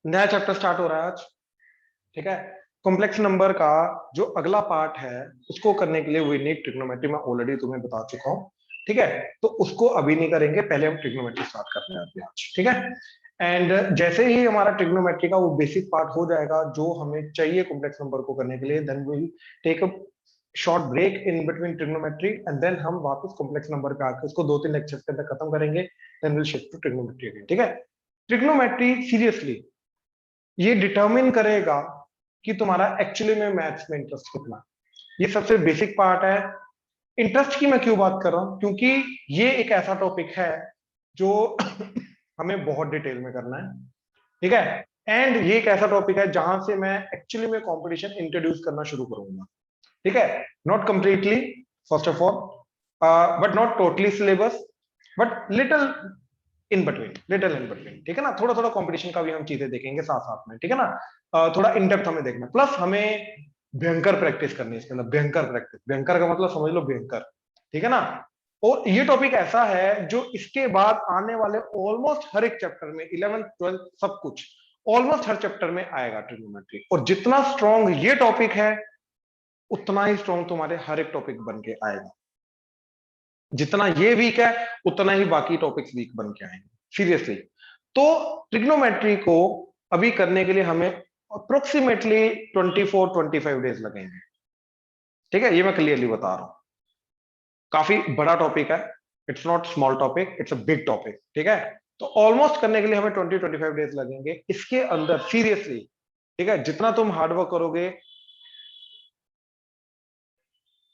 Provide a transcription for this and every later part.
नया chapter start हो रहा है आज। ठीक है, कॉम्प्लेक्स नंबर का जो अगला पार्ट है उसको करने के लिए वी नीड ट्रिग्नोमेट्री। मैं ऑलरेडी तुम्हें बता चुका हूं। ठीक है, तो उसको अभी नहीं करेंगे, पहले हम ट्रिग्नोमेट्री स्टार्ट करते हैं आज। ठीक है, एंड जैसे ही हमारा ट्रिग्नोमेट्री का वो बेसिक पार्ट हो जाएगा जो हमें चाहिए कॉम्प्लेक्स नंबर को करने के लिए, then we take a short break in between trigonometry and then हम वापस कॉम्प्लेक्स नंबर पे आकर उसको 2-3 लेक्चर्स के अंदर खत्म करेंगे। Then will shift to trigonometry again. ठीक है, ट्रिग्नोमेट्री सीरियसली ये डिटरमिन करेगा कि तुम्हारा एक्चुअली में मैथ्स में इंटरेस्ट कितना है। ये सबसे बेसिक पार्ट है। इंटरेस्ट की मैं क्यों बात कर रहा हूं, क्योंकि ये एक ऐसा टॉपिक है जो हमें बहुत डिटेल में करना है। ठीक है, एंड ये एक ऐसा टॉपिक है जहां से मैं एक्चुअली में कंपटीशन इंट्रोड्यूस करना शुरू करूंगा। ठीक है, not completely first of all, but not totally syllabus, but little in between, little in between. ठीक है ना, थोड़ा थोड़ा कंपटीशन का भी हम चीजें देखेंगे साथ साथ में। ठीक है ना, थोड़ा इन डेप्थ हमें देखना, प्लस हमें भयंकर प्रैक्टिस करनी है इसके अंदर। भयंकर प्रैक्टिस, भयंकर का मतलब समझ लो भयंकर। ठीक है ना, और ये टॉपिक ऐसा है जो इसके बाद आने वाले ऑलमोस्ट हर एक चैप्टर में 11th 12th सब कुछ ऑलमोस्ट हर चैप्टर में आएगा ट्रिग्नोमेट्री। और जितना स्ट्रॉन्ग ये टॉपिक है उतना ही स्ट्रॉन्ग तुम्हारे हर एक टॉपिक बन के आएगा। जितना ये वीक है उतना ही बाकी टॉपिक्स वीक बन के आएंगे, सीरियसली। तो ट्रिग्नोमेट्री को अभी करने के लिए हमें अप्रोक्सीमेटली 24-25 डेज लगेंगे। ठीक है, ये मैं क्लियरली बता रहा हूं। काफी बड़ा टॉपिक है, it's not small topic, it's a big topic. ठीक है, तो ऑलमोस्ट करने के लिए हमें 20-25 डेज लगेंगे इसके अंदर, सीरियसली। ठीक है, जितना तुम हार्डवर्क करोगे,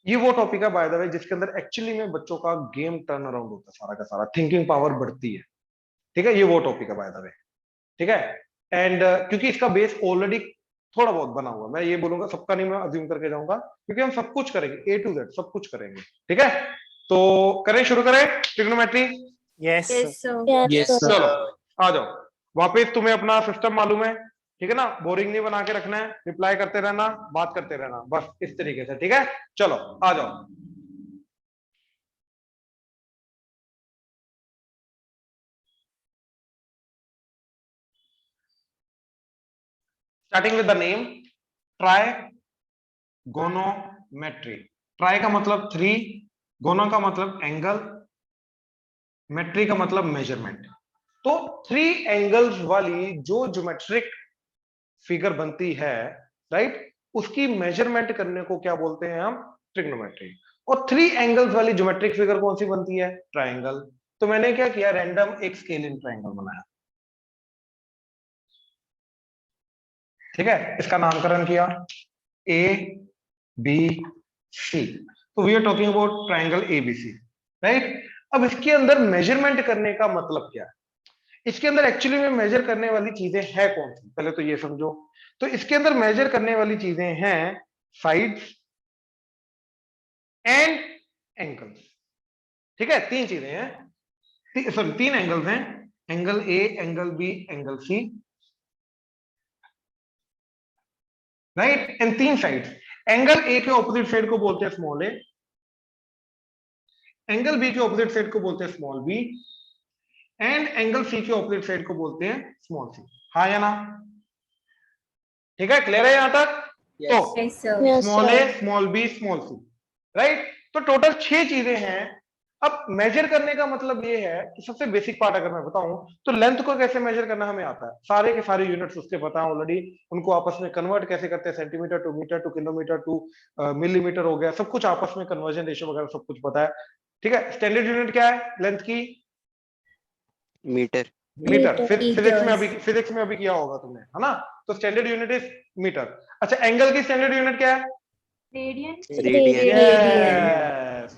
ये वो टॉपिक है बाय द वे जिसके अंदर एक्चुअली में बच्चों का गेम टर्न अराउंड होता है, सारा का सारा थिंकिंग पावर बढ़ती है। ठीक है, ये वो टॉपिक है बाय द वे। ठीक है, एंड क्योंकि इसका बेस ऑलरेडी थोड़ा बहुत बना हुआ, मैं ये बोलूंगा सबका नहीं, मैं अज्यूम करके जाऊंगा, क्योंकि हम सब कुछ करेंगे, ए टू जेड सब कुछ करेंगे। ठीक है, तो करें, शुरू करें ट्रिग्नोमेट्री। Yes Yes, sir. चलो आ जाओ वापिस, तुम्हें अपना सिस्टम मालूम है। ठीक है ना, बोरिंग नहीं बना के रखना है, रिप्लाई करते रहना, बात करते रहना, बस इस तरीके से। ठीक है, चलो आ जाओ। Starting with the name trigonometry. Try का मतलब 3, गोनो का मतलब एंगल, मेट्री का मतलब मेजरमेंट। तो 3 एंगल्स वाली जो ज्योमेट्रिक फिगर बनती है, राइट, उसकी मेजरमेंट करने को क्या बोलते हैं हम? ट्रिग्नोमेट्री। और 3 एंगल्स वाली ज्योमेट्रिक फिगर कौन सी बनती है? ट्राइंगल। तो मैंने क्या किया, रैंडम एक स्केलिन ट्राइंगल बनाया। ठीक है, इसका नामकरण किया ए बी सी। तो we are talking about triangle ABC, right. अब इसके अंदर मेजरमेंट करने का मतलब क्या है? इसके अंदर एक्चुअली में मेजर करने वाली चीजें है कौन सी, पहले तो ये समझो। तो इसके अंदर मेजर करने वाली चीजें हैं साइड्स एंड एंगल्स। ठीक है, 3 चीजें हैं, सॉरी 3 एंगल्स हैं, angle A, angle B, angle C, right, and 3 sides. Angle A के ऑपोजिट साइड को बोलते हैं स्मॉल ए, एंगल बी के ऑपोजिट साइड को बोलते हैं small B, and angle C के ऑपोजिट साइड को बोलते हैं स्मॉल सी। हाँ या ना? ठीक है, क्लियर है यहां तक? तो स्मॉल ए, small B, small C, right. तो टोटल 6 चीजें हैं। अब मेजर करने का मतलब ये है कि सबसे बेसिक पार्ट अगर मैं बताऊं तो लेंथ को कैसे मेजर करना हमें आता है, सारे के सारे यूनिट्स उसके पता है ऑलरेडी। उनको आपस में कन्वर्ट कैसे करते हैं, centimetre to metre to kilometre to millimetre हो गया, सब कुछ आपस में कन्वर्जन रेशियो वगैरह सब कुछ पता है। ठीक है, स्टैंडर्ड यूनिट क्या है लेंथ की? मीटर। मीटर। फिजिक्स में अभी किया होगा तुमने, है ना? तो स्टैंडर्ड यूनिट इज मीटर। अच्छा, एंगल की स्टैंडर्ड यूनिट क्या है? रेडियन। यस।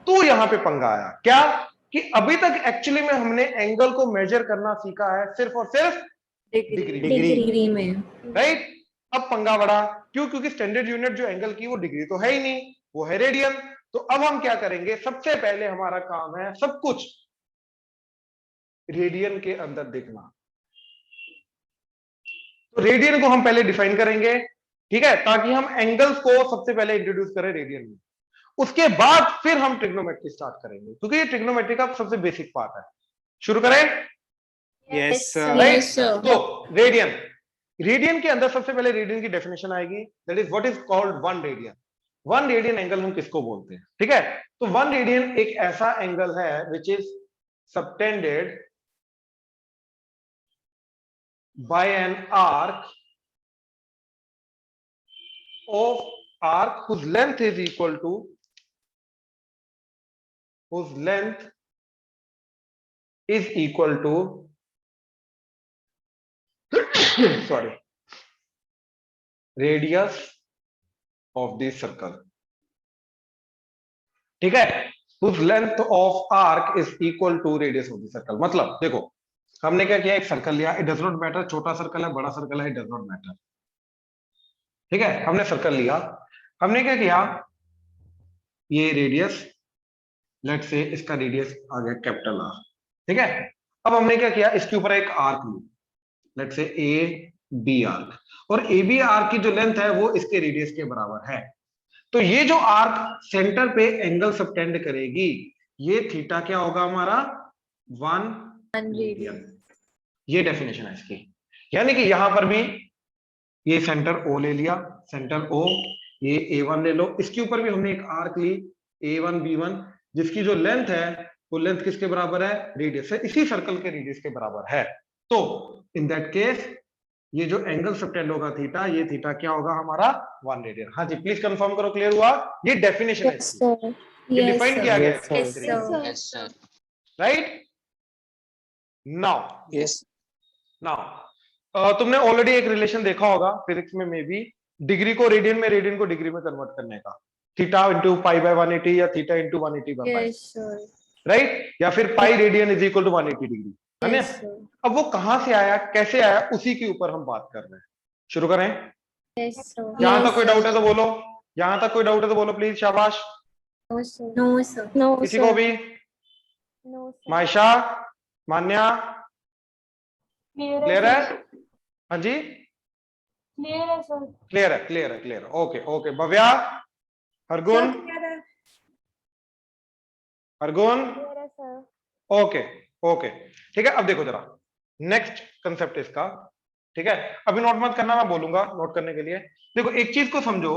तो यहां पे पंगा आया क्या, कि अभी तक एक्चुअली में हमने एंगल को मेजर करना सीखा है सिर्फ और सिर्फ डिग्री में, राइट। अब पंगा बड़ा, क्यों? क्योंकि स्टैंडर्ड यूनिट जो एंगल की वो डिग्री तो है ही नहीं, वो है रेडियन। तो अब हम क्या करेंगे, सबसे पहले हमारा काम है सब कुछ रेडियन के अंदर देखना। तो रेडियन को हम पहले डिफाइन करेंगे, ठीक है, ताकि हम एंगल्स को सबसे पहले इंट्रोड्यूस करें रेडियन में। उसके बाद फिर हम ट्रिग्नोमेट्री स्टार्ट करेंगे, क्योंकि ये ट्रिग्नोमेट्री का सबसे बेसिक पार्ट है। शुरू करें? Yes right. तो रेडियन, रेडियन के अंदर सबसे पहले रेडियन की डेफिनेशन आएगी, that is what is called one radian. One radian angle हम किसको बोलते हैं, ठीक है। तो वन रेडियन एक ऐसा एंगल है which is subtended bye an arc of arc whose length is equal to whose length is equal to sorry radius of the circle, ठीक है। whose length of arc is equal to radius of the circle। मतलब देखो हमने क्या किया, एक circle लिया, it does not matter छोटा सर्कल है बड़ा सर्कल है, इट डज नॉट मैटर, ठीक है। हमने सर्कल लिया, हमने क्या किया, ये रेडियस, लेट से इसका रेडियस आ गया कैपिटल आर, ठीक है। अब हमने क्या किया, इसके ऊपर एक आर्क ली, लेट से ए बी आर्क, और ए बी आर्क की जो लेंथ है वो इसके रेडियस के बराबर है। तो ये जो आर्क सेंटर पे एंगल सबटेंड करेगी, ये थीटा क्या होगा हमारा, 1 रेडियन। ये डेफिनेशन है इसकी। यानी कि यहां पर भी ये सेंटर ओ ले लिया, सेंटर ओ, ये A1 ले लो, इसके ऊपर भी हमने एक आर्क ली A1 B1, जिसकी जो लेंथ है वो लेंथ किसके बराबर है, रेडियस है, इसी सर्कल के रेडियस के बराबर है। तो इन दैट केस ये जो एंगल सबटेंड होगा थीटा, ये थीटा क्या होगा हमारा, 1 रेडियन। हाँ जी प्लीज कंफर्म करो, क्लियर हुआ, ये डेफिनेशन है Yes, इसकी, sir. ये Yes, डिफाइन sir. किया गया Yes, sir. Yes, sir. Yes, sir. Right. Now Yes. Now तुमने ऑलरेडी एक रिलेशन देखा होगा फिजिक्स में, मे बी डिग्री को रेडियन में, रेडियन को डिग्री में कन्वर्ट करने का, थीटा इंटू पाई बाय 180 या theta into 180 by pi, Yes, sir. Right, या फिर pi radian is equal to 180 degree, है ना। Yes, sir. अब वो कहां से आया, कैसे आया, उसी के ऊपर हम बात कर रहे हैं। शुरू करें, Yes, sir. यहां Yes, तक कोई sir. डाउट है तो बोलो, यहां तक कोई डाउट है तो बोलो प्लीज, शाबाश। No, sir. No, sir. No, किसी sir. को भी, No, sir. मायशा, मान्या, क्लियर है, हाँ जी Clear है, sir. क्लियर है, क्लियर है, क्लियर है, okay okay. Bhavya, Hargun, Hargun, Clear है, sir. ओके ओके, ठीक है। अब देखो जरा नेक्स्ट कंसेप्ट इसका, ठीक है, अभी नोट मत करना, मैं बोलूंगा नोट करने के लिए। देखो एक चीज को समझो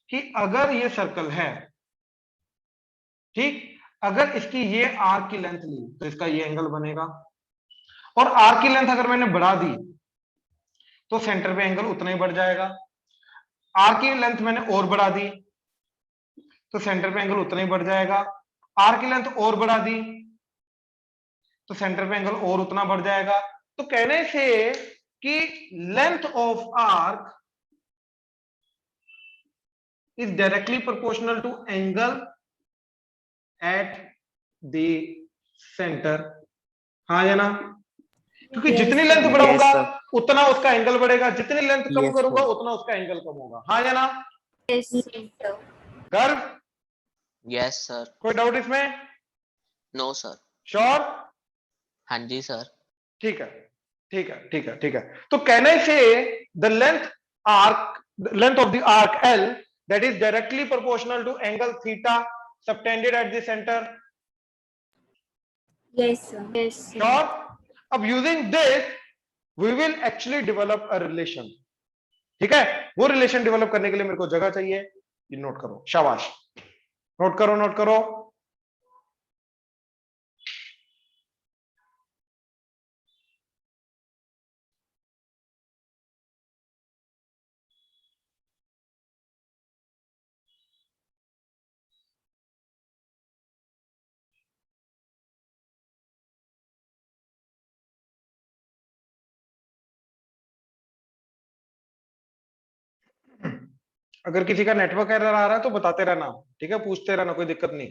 कि अगर ये सर्कल है, ठीक, अगर इसकी ये आर्क की लेंथ ली तो इसका ये एंगल बनेगा, और आर्क की लेंथ अगर मैंने बढ़ा दी तो सेंटर पे एंगल उतना ही बढ़ जाएगा। आर्क की लेंथ मैंने और बढ़ा दी तो सेंटर पे एंगल उतना ही बढ़ जाएगा। आर्क की लेंथ और बढ़ा दी तो सेंटर पे एंगल और उतना बढ़ जाएगा। तो कहने से कि length of arc is directly proportional to angle at the centre, हाँ या ना, क्योंकि Yes, जितनी sir. लेंथ बढ़ाऊंगा Yes, sir. उतना उसका एंगल बढ़ेगा, जितनी लेंथ कम Yes, करूंगा sir. उतना उसका एंगल कम होगा, हाँ या ना। Yes, sir. गर्व, Yes, sir. कोई डाउट इसमें, No, sir. श्योर, हाँ जी सर। ठीक है ठीक है ठीक है ठीक है। तो कहने से the length of the arc L that is directly proportional to angle theta subtended at the centre, Yes, sir. Yes, sir. Sure. अब using this we will actually develop a relation, ठीक है। वो रिलेशन डेवलप करने के लिए मेरे को जगह चाहिए, ये नोट करो, शाबाश, नोट करो नोट करो। अगर किसी का नेटवर्क एरर आ रहा है तो बताते रहना, ठीक है, पूछते रहना, कोई दिक्कत नहीं।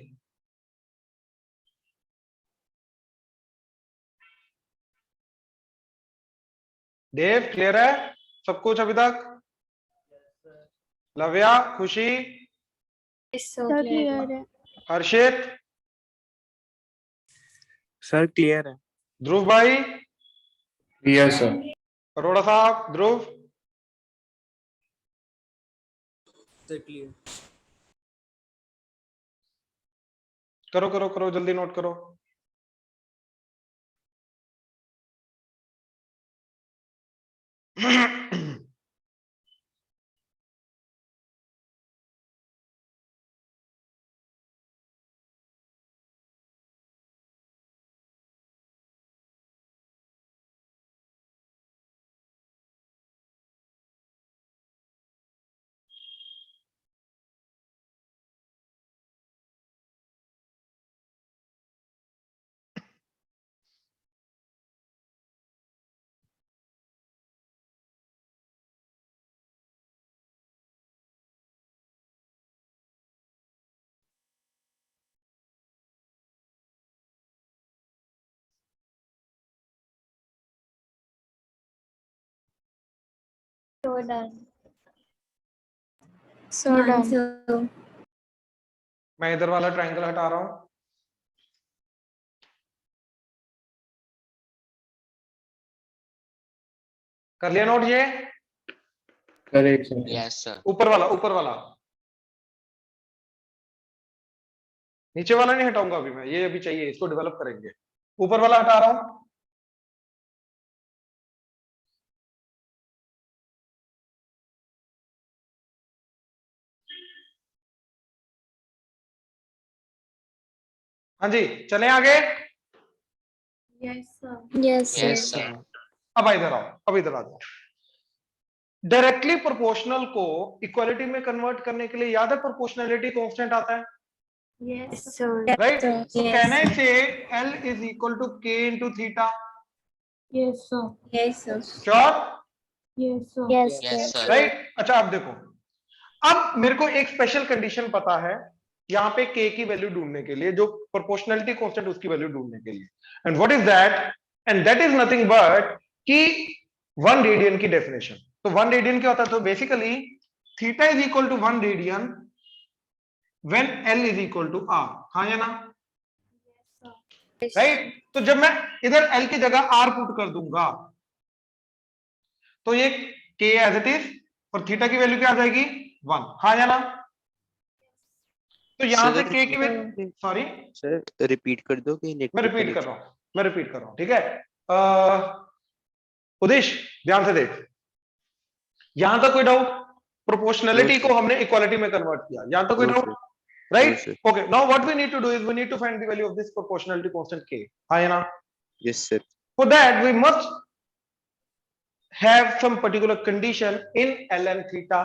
देव क्लियर है सब कुछ अभी तक, लव्या, खुशी, Yes, sir. Clear है. हर्षित, सर क्लियर है। ध्रुव भाई, यस सर। अरोड़ा साहब, ध्रुव, सर क्लियर। करो करो करो, जल्दी नोट करो। So done. So done. So मैं इधर वाला ट्रायंगल हटा रहा हूं। कर लिया नोट ये? Correct sir. Yes sir. ऊपर वाला, ऊपर वाला, नीचे वाला नहीं हटाऊंगा अभी मैं, ये अभी चाहिए, इसको डेवलप करेंगे। ऊपर वाला हटा रहा हूं। हाँ जी, चलें आगे। yes sir. Yes, sir. Yes sir. अब इधर आओ, अब इधर आ जाओ। डायरेक्टली प्रोपोर्शनल को इक्वालिटी में कन्वर्ट करने के लिए याद है प्रोपोर्शनलिटी कांस्टेंट आता है, Yes sir. Right? sir. So Yes, can I sir. say L is equal to K into theta? Yes sir. Yes sir. Sure? Yes sir. Yes, yes sir. Sir. Right? अच्छा अब देखो, अब मेरे को एक special condition पता है यहाँ पे K की वैल्यू ढूंढने के लिए, जो प्रोपोर्शनलिटी कांस्टेंट उसकी वैल्यू ढूंढने के लिए। And what is that? And that is nothing but कि 1 रेडियन की डेफिनेशन। तो 1 रेडियन क्या होता है? तो basically theta is equal to 1 radian when L is equal to R। हाँ या ना? राइट? तो जब मैं इधर L की जगह R पुट कर दूंगा तो ये K एज इट इज, और थीटा की वैल्यू क्या आ जाएगी? 1। हाँ या ना? तो यहां से सर, K की वैल्यू, सॉरी सर रिपीट कर दो कि मैं नेटवर्क रिपीट कर रहा हूं, मैं रिपीट कर रहा हूं, ठीक है? उदेश ध्यान से देख, यहां तक कोई डाउट? Proportionality No, sir. को हमने इक्वालिटी में कन्वर्ट किया, यहां तक कोई No, doubt? sir. Right? No, sir. Okay, now what we need to do is we need to find the value of this proportionality constant K। हाँ या ना? Yes, sir. For that we must have some particular condition in ln theta,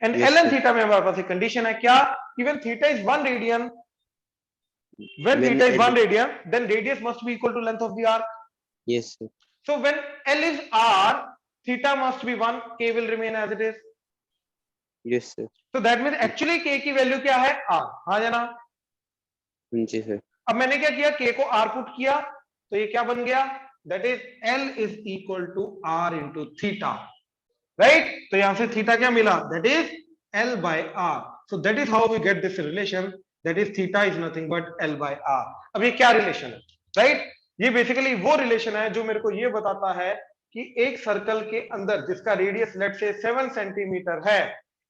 and Yes, ln sir. theta में हमारे पास एक condition है क्या? Even theta is 1 radian, when When theta is L- 1 radian then radius must be equal to length of the arc. Yes, sir. So when L is R, theta must be 1, K will remain as it is. Yes, sir. So that means actually K की value क्या है? R। हाँ या ना? जी sir. अब मैंने क्या किया? K को R पुट किया तो ये क्या बन गया? That is L is equal to R into theta, right? तो यहां से थीटा क्या मिला? That is L by R. So that is how we get this relation, that is theta is nothing but L by R. अब ये क्या relation है, right? ये बेसिकली वो रिलेशन है जो मेरे को ये बताता है कि एक सर्कल के अंदर जिसका रेडियस लेट से 7 सेंटीमीटर है,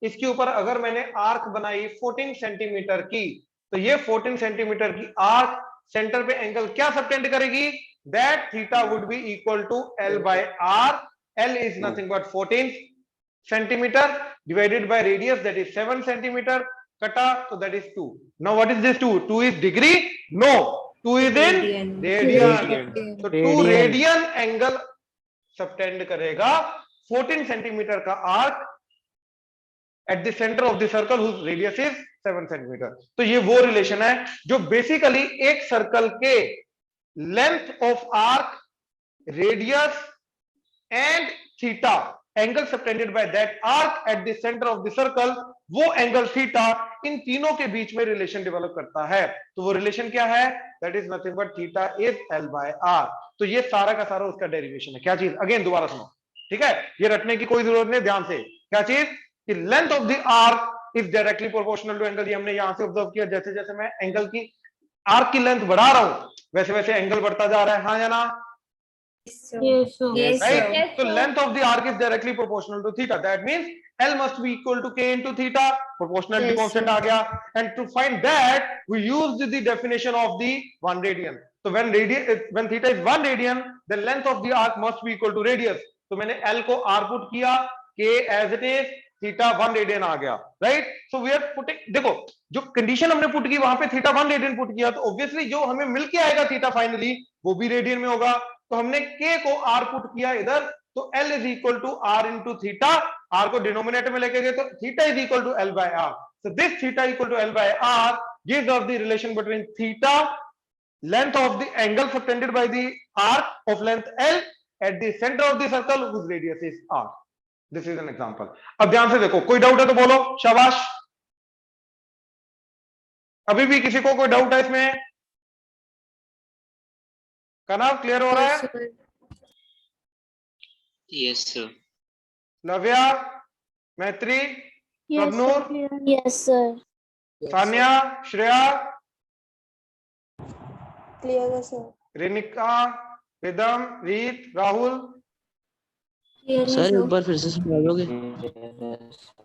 इसके ऊपर अगर मैंने आर्क बनाई 14 सेंटीमीटर की, तो ये 14 सेंटीमीटर की आर्क सेंटर पे एंगल क्या सबटेंड करेगी? That theta would be equal to L by R. L is nothing but 14 centimeter divided by radius, that is 7 centimeter. Kata, so that is 2. Now what is this 2? 2 is degree? No. 2 is in radian. So 2 radian angle subtend करेगा 14 centimeter का arc at the center of the circle whose radius is 7 centimeter. तो ये वो relation है जो basically एक circle के length of arc, radius and theta, angle subtended by that arc at the center of the circle, वो angle theta in तीनों के बीच में रिलेशन डेवलप करता है। तो वो रिलेशन क्या है? That is nothing but theta is L by R। तो ये सारा का सारा उसका डेरिवेशन है। क्या चीज? अगेन दोबारा सुनो, ठीक है? ये रटने की कोई जरूरत नहीं, ध्यान से। क्या चीज? कि length of the arc is directly proportional to angle. ये हमने यहां से ऑब्जर्व किया, जैसे जैसे मैं एंगल की आर्क की लेंथ बढ़ा रहा हूं वैसे वैसे एंगल बढ़ता जा रहा है। हाँ या ना? Yes sir. Yes sir. Right? So length of the arc is directly proportional to theta. That means L must be equal to K into theta. Proportionality Yes, constant sir. आ गया. And to find that, we used the definition of the 1 radian. So when theta is 1 radian, the length of the arc must be equal to radius. तो मैंने L को are put किया, के as it is, theta 1 radian आ गया, right. So we are putting, देखो जो condition हमने पुट की वहां पे थीटा 1 रेडियन पुट किया, तो ऑब्वियसली जो हमें मिल के आएगा थीटा फाइनली वो भी रेडियन में होगा। तो हमने के को आर पुट किया इधर, तो L is equal to R into theta, R को डिनोमिनेटर में लेके गए तो theta is equal to L by R. So this theta equal to L by R gives us the relation between theta, length of the angle subtended by the arc of length L at the center of the circle whose radius is R. This is an example. अब ध्यान से देखो, कोई doubt है तो बोलो, शाबाश। अभी भी किसी को कोई डाउट है इसमें? कनाव क्लियर हो रहा है? Yes sir. Lavya, Maitri, Prabhnoor, Yes, sir. Sanya, Shreya, Clear है sir. रेनिका, रिदम, रीत, राहुल। Clear है सर sir. एक बार फिर से समझा दोगे?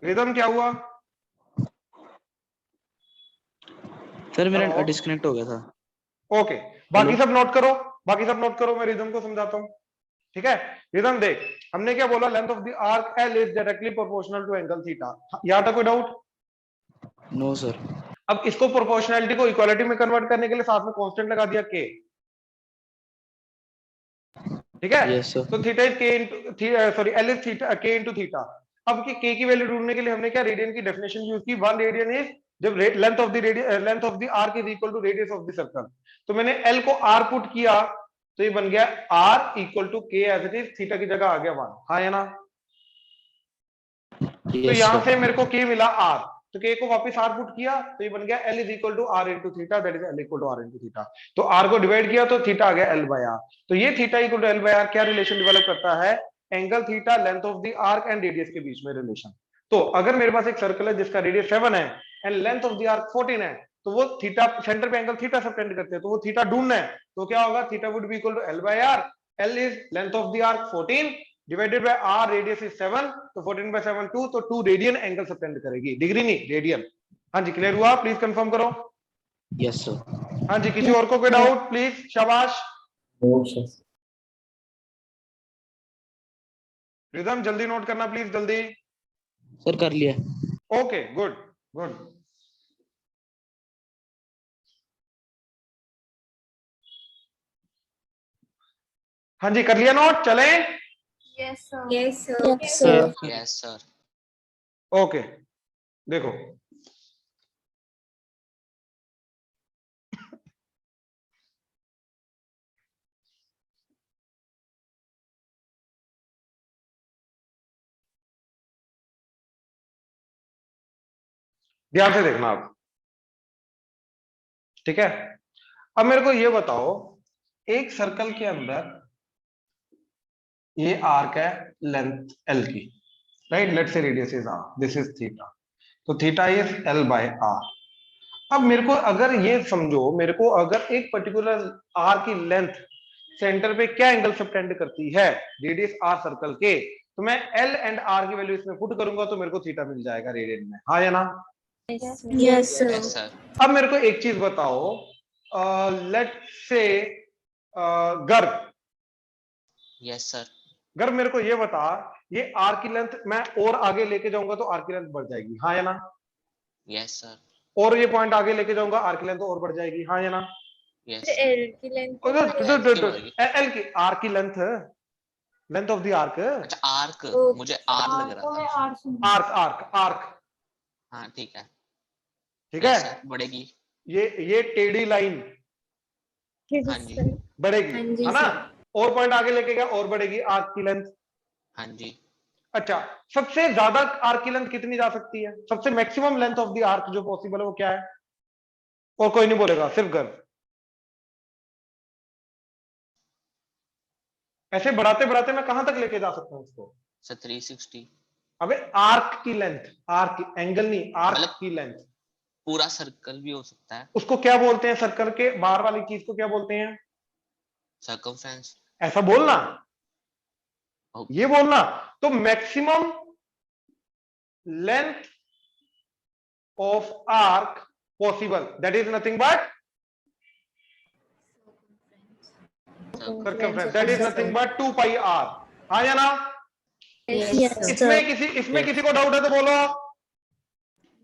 रिदम क्या हुआ? सर मेरा Hello? डिस्कनेक्ट हो गया था। ओके, बाकी सब नोट करो, बाकी सब नोट करो, मैं रिदम को समझाता हूं, ठीक है। रिदम देख, हमने क्या बोला, length of the arc L is directly proportional to angle theta. यहां तक कोई डाउट? No sir. अब इसको प्रोपोर्शनैलिटी को इक्वालिटी में कन्वर्ट करने के लिए साथ में कांस्टेंट लगा दिया के, ठीक है। Yes sir. तो थीटा इज के into, sorry L is theta के इनटू थीटा। अब के की वैल्यू ढूंढने के लिए हमने क्या रेडियन की डेफिनेशन यूज की, 1 रेडियन इज जब length of the radian, length of the arc is equal to radius of the circle. तो मैंने एल को आर पुट किया, तो ये बन गया आर इक्वल टू के एज इट इज, थीटा की जगह आ गया 1, हाँ या ना। तो यहां से मेरे को के मिला आर, तो के को वापस आर पुट किया, तो ये बन गया L is equal to R into theta, that is L equal to R into theta. तो आर को डिवाइड किया तो थीटा आ गया एल बाय आर। तो ये theta equal to L by R क्या रिलेशन डेवलप करता है, angle theta, length of the arc and radius के बीच में रिलेशन। तो अगर मेरे पास एक सर्कल है जिसका रेडियस 7 है and length of the arc 14 है, तो वो थीटा सेंटर पे एंगल थीटा सबटेंड करते हैं, तो वो थीटा ढूंढना है, तो क्या होगा, theta would be equal to L by R. L is length of the arc 14 divided by R, radius is 7, तो 14 बाय 7 2, तो 2 रेडियन एंगल सबटेंड करेगी, डिग्री नहीं रेडियन। हाँ जी, क्लियर हुआ? प्लीज कंफर्म करो। Yes sir. हाँ जी, किसी और को कोई डाउट? प्लीज, शाबाश। No sir. रिदम जल्दी नोट करना प्लीज, जल्दी। सर कर लिया। Okay, good good. हाँ जी, कर लिया नोट, चलें? Yes, sir. Yes, sir. Yes, sir. Yes sir. Okay, देखो ध्यान से देखना आप, ठीक है। अब मेरे को ये बताओ, एक सर्कल के अंदर ये आर्क है लेंथ एल की, right, let's say radius is R, this is theta, तो theta is L by R. अब मेरे को अगर ये समझो, मेरे को अगर एक पर्टिकुलर आर की लेंथ सेंटर पे क्या एंगल सबटेंड करती है, रेडियस आर सर्कल के, तो मैं एल एंड आर की वैल्यू इसमें पुट करूंगा तो मेरे को थीटा मिल जाएगा रेडियन में, हाँ या ना। Yes, sir. Yes sir. अब मेरे को एक चीज बताओ, लेट से गर्भ, यस सर। गर्भ मेरे को ये बता, ये आर की लेंथ मैं और आगे लेके जाऊंगा तो आर की लेंथ बढ़ जाएगी, हाँ या ना। Yes sir. और ये पॉइंट आगे लेके जाऊंगा, आर की लेंथ और बढ़ जाएगी, हाँ या ना। यस L की length एल की आर की length, length of the arc, अच्छा आर्क, मुझे आर लग रहा था। आर्क आर्क आर्क, हाँ ठीक है। ठीक यस है। सर, बढ़ेगी। ये टेढ़ी लाइन हाँ जी। बढ़ेगी, हाँ जी, है ना, सर। और पॉइंट आगे लेके गया और बढ़ेगी आर्क की लेंथ। हाँ जी। अच्छा, सबसे ज्यादा आर्क की लेंथ कितनी जा सकती है, सबसे maximum length of the arc जो पॉसिबल है वो क्या है, और कोई नहीं बोलेगा, सिर्फ गर्भ। ऐसे बढ़ाते बढ़ाते मैं कहां तक लेके जा सकता हूं उसको, सर 360। अबे आर्क की लेंथ, आर्क की, एंगल नहीं, आर्क मतलब की लेंथ। पूरा सर्कल भी हो सकता है। उसको क्या बोलते हैं, सर्कल के बाहर वाली चीज को क्या बोलते हैं, सर्कमफ्रेंस। ऐसा बोलना, ओके। ये बोलना। तो maximum length of arc possible, that is nothing but circumference, that is nothing but 2 pi R, हाँ या ना। Yes, sir. इसमें किसी को डाउट है तो बोलो।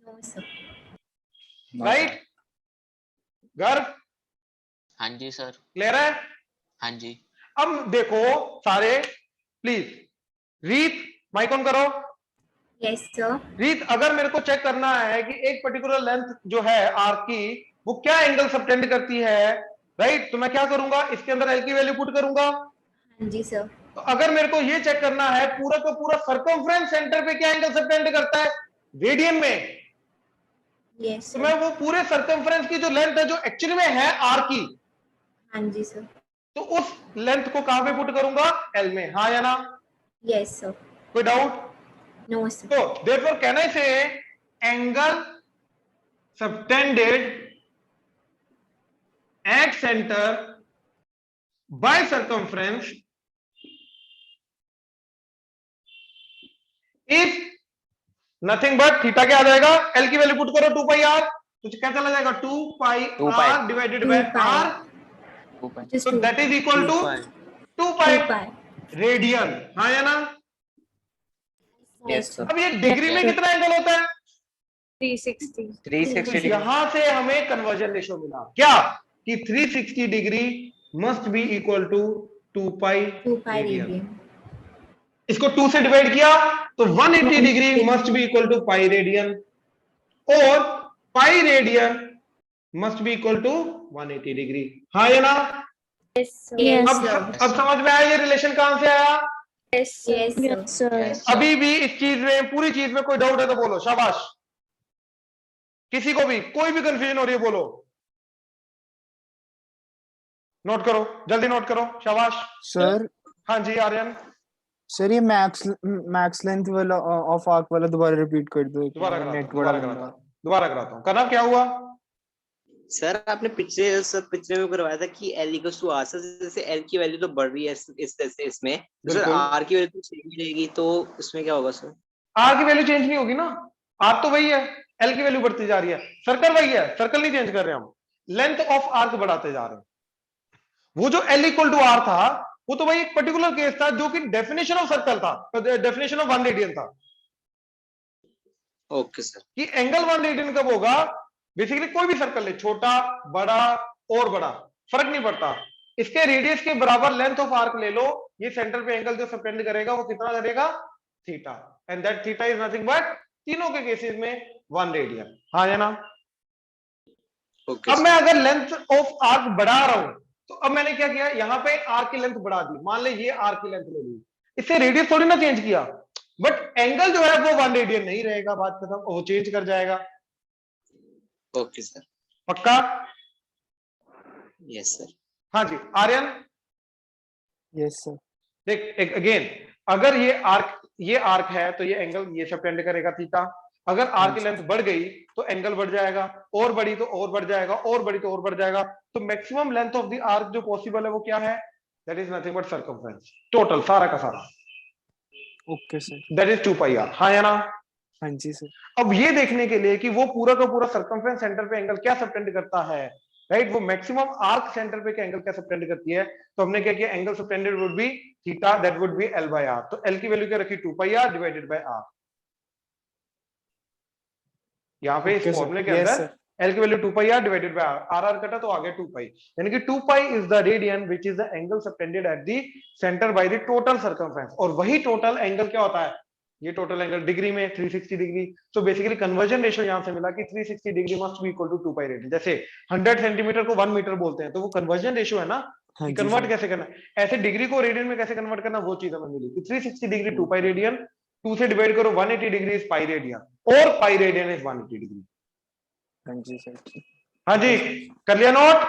No, sir. राइट, गर्व हाँ जी सर। क्लियर है? हाँ जी। अब देखो सारे, प्लीज रीत माइक ऑन करो। Yes, sir. रीत, अगर मेरे को चेक करना है कि एक पर्टिकुलर लेंथ जो है आर्क की वो क्या एंगल सबटेंड करती है, राइट, तो मैं क्या करूंगा, इसके अंदर एल की वैल्यू पुट करूंगा। हाँ जी सर। तो अगर मेरे को ये चेक करना है पूरा का पूरा सर्कमफ्रेंस सेंटर पे क्या एंगल सबटेंड करता है रेडियन में, यस तो सर। मैं वो पूरे सर्कमफ्रेंस की जो लेंथ है जो एक्चुअली में है आर की, हाँ जी सर। तो उस लेंथ को कहां पे पुट करूंगा, एल में, हाँ या ना? Yes sir. कोई डाउट? No sir. तो therefore can I say angle subtended at center by circumference is nothing but theta क्या आ जाएगा, एल की वैल्यू पुट करो 2 पाई आर, तो क्या चला जाएगा 2 pi R divided by R, तो that is equal to 2 pi radian, हाँ या ना? Yes sir. अब ये डिग्री में कितना एंगल होता है, 360। 360 यहां से हमें कन्वर्जन रेशियो मिला क्या, कि 360 degree must be equal to 2 pi radian. इसको 2 से डिवाइड किया तो 180 degree must be equal to pi radian, और pi radian must be equal to 180 degree, हाँ या ना? अब समझ में आया ये रिलेशन कहां से आया? Yes sir. अभी भी इस चीज में, पूरी चीज में कोई डाउट है तो बोलो, शाबाश। किसी को भी कोई भी कंफ्यूजन हो रही है बोलो, नोट करो, जल्दी नोट करो, शाबाश। सर हाँ जी आर्यन, सर ये मैक्स लेंथ वाला ऑफ आर्क वाला दोबारा रिपीट कर दो। दोबारा कराता नेट हूं, बड़ा दोबारा कराता हूं। करना क्या हुआ सर आपने पिछले में करवाया था कि L इक्वल्स टू आर, जैसे L की वैल्यू तो बढ़ रही है इसमें तो सर R की वैल्यू तो सेम ही रहेगी, तो इसमें क्या होगा सर? आर की वैल्यू चेंज नहीं होगी ना, आर तो वही है, एल की वैल्यू बढ़ती जा रही है, सर्कल वही है, सर्कल नहीं चेंज कर रहे हम, लेंथ ऑफ आर्क बढ़ाते जा रहे हैं। वो जो एल इक्वल टू आर था वो तो भाई एक पर्टिकुलर केस था जो कि डेफिनेशन ऑफ सर्कल था, डेफिनेशन ऑफ 1 रेडियन था। Okay sir. कि एंगल 1 रेडियन कब होगा, बेसिकली कोई भी सर्कल है, छोटा बड़ा और बड़ा फर्क नहीं पड़ता, इसके रेडियस के बराबर लेंथ ऑफ आर्क ले लो, ये सेंटर पे एंगल जो सबटेंड करेगा वो कितना करेगा, theta, and that theta is nothing but तीनों के केसेस में 1 रेडियन, हाँ या ना? अब मैं अगर लेंथ ऑफ आर्क बढ़ा रहा हूं, तो अब मैंने क्या किया, यहां पे आर्क की लेंथ बढ़ा दी, मान ले ये आर्क की लेंथ ले ली, इससे रेडियस थोड़ी ना चेंज किया, बट एंगल जो है वो 1 रेडियन नहीं रहेगा, बात खत्म, वो चेंज कर जाएगा। Okay sir. पक्का? Yes sir. हाँ जी आर्यन, यस सर। देख अगेन, अगर ये आर्क है तो ये एंगल ये सबटेंड करेगा थीटा, अगर आर्क की लेंथ बढ़ गई तो एंगल बढ़ जाएगा, और बढ़ी तो और बढ़ जाएगा, और बढ़ी तो और बढ़ जाएगा, तो maximum length of the arc जो पॉसिबल है वो क्या है, that is nothing but circumference, total सारा का सारा, okay sir. That is 2 pi R, हाँ या ना? हाँ जी सर। अब ये देखने के लिए कि वो पूरा का पूरा सर्कमफ्रेंस सेंटर पे एंगल क्या सबटेंड करता है, राइट, वो मैक्सिमम आर्क सेंटर पे क्या एंगल क्या सबटेंड करती है, तो हमने क्या किया, angle subtended would be theta, that would be L by R, तो एल की वैल्यू क्या रखी, 2 pi R divided by R, यहां पे इस फॉर्मूले के अंदर एल की value 2 pi R divided by R, R कटा तो आ गया 2 पाई, यानी कि 2 pi is the radian which is the angle subtended at the centre by the total circumference, और वही टोटल एंगल क्या होता है, ये टोटल एंगल डिग्री में 360 डिग्री, तो बेसिकली कन्वर्जन रेशियो यहां से मिला कि 360 degree must be equal to 2 pi radian, जैसे 100 सेंटीमीटर को 1 मीटर बोलते हैं, तो वो कन्वर्जन रेशियो है ना, हाँ कन्वर्ट कैसे करना, ऐसे डिग्री को रेडियन में कैसे कन्वर्ट करना, वो चीज हमें मिली कि 360 डिग्री 2 पाई रेडियन, 2 से डिवाइड करो 180 डिग्री इज पाई रेडियन, और पाई रेडियन इज 180 डिग्री। हाँ जी सर। हाँ जी, कर लिया note?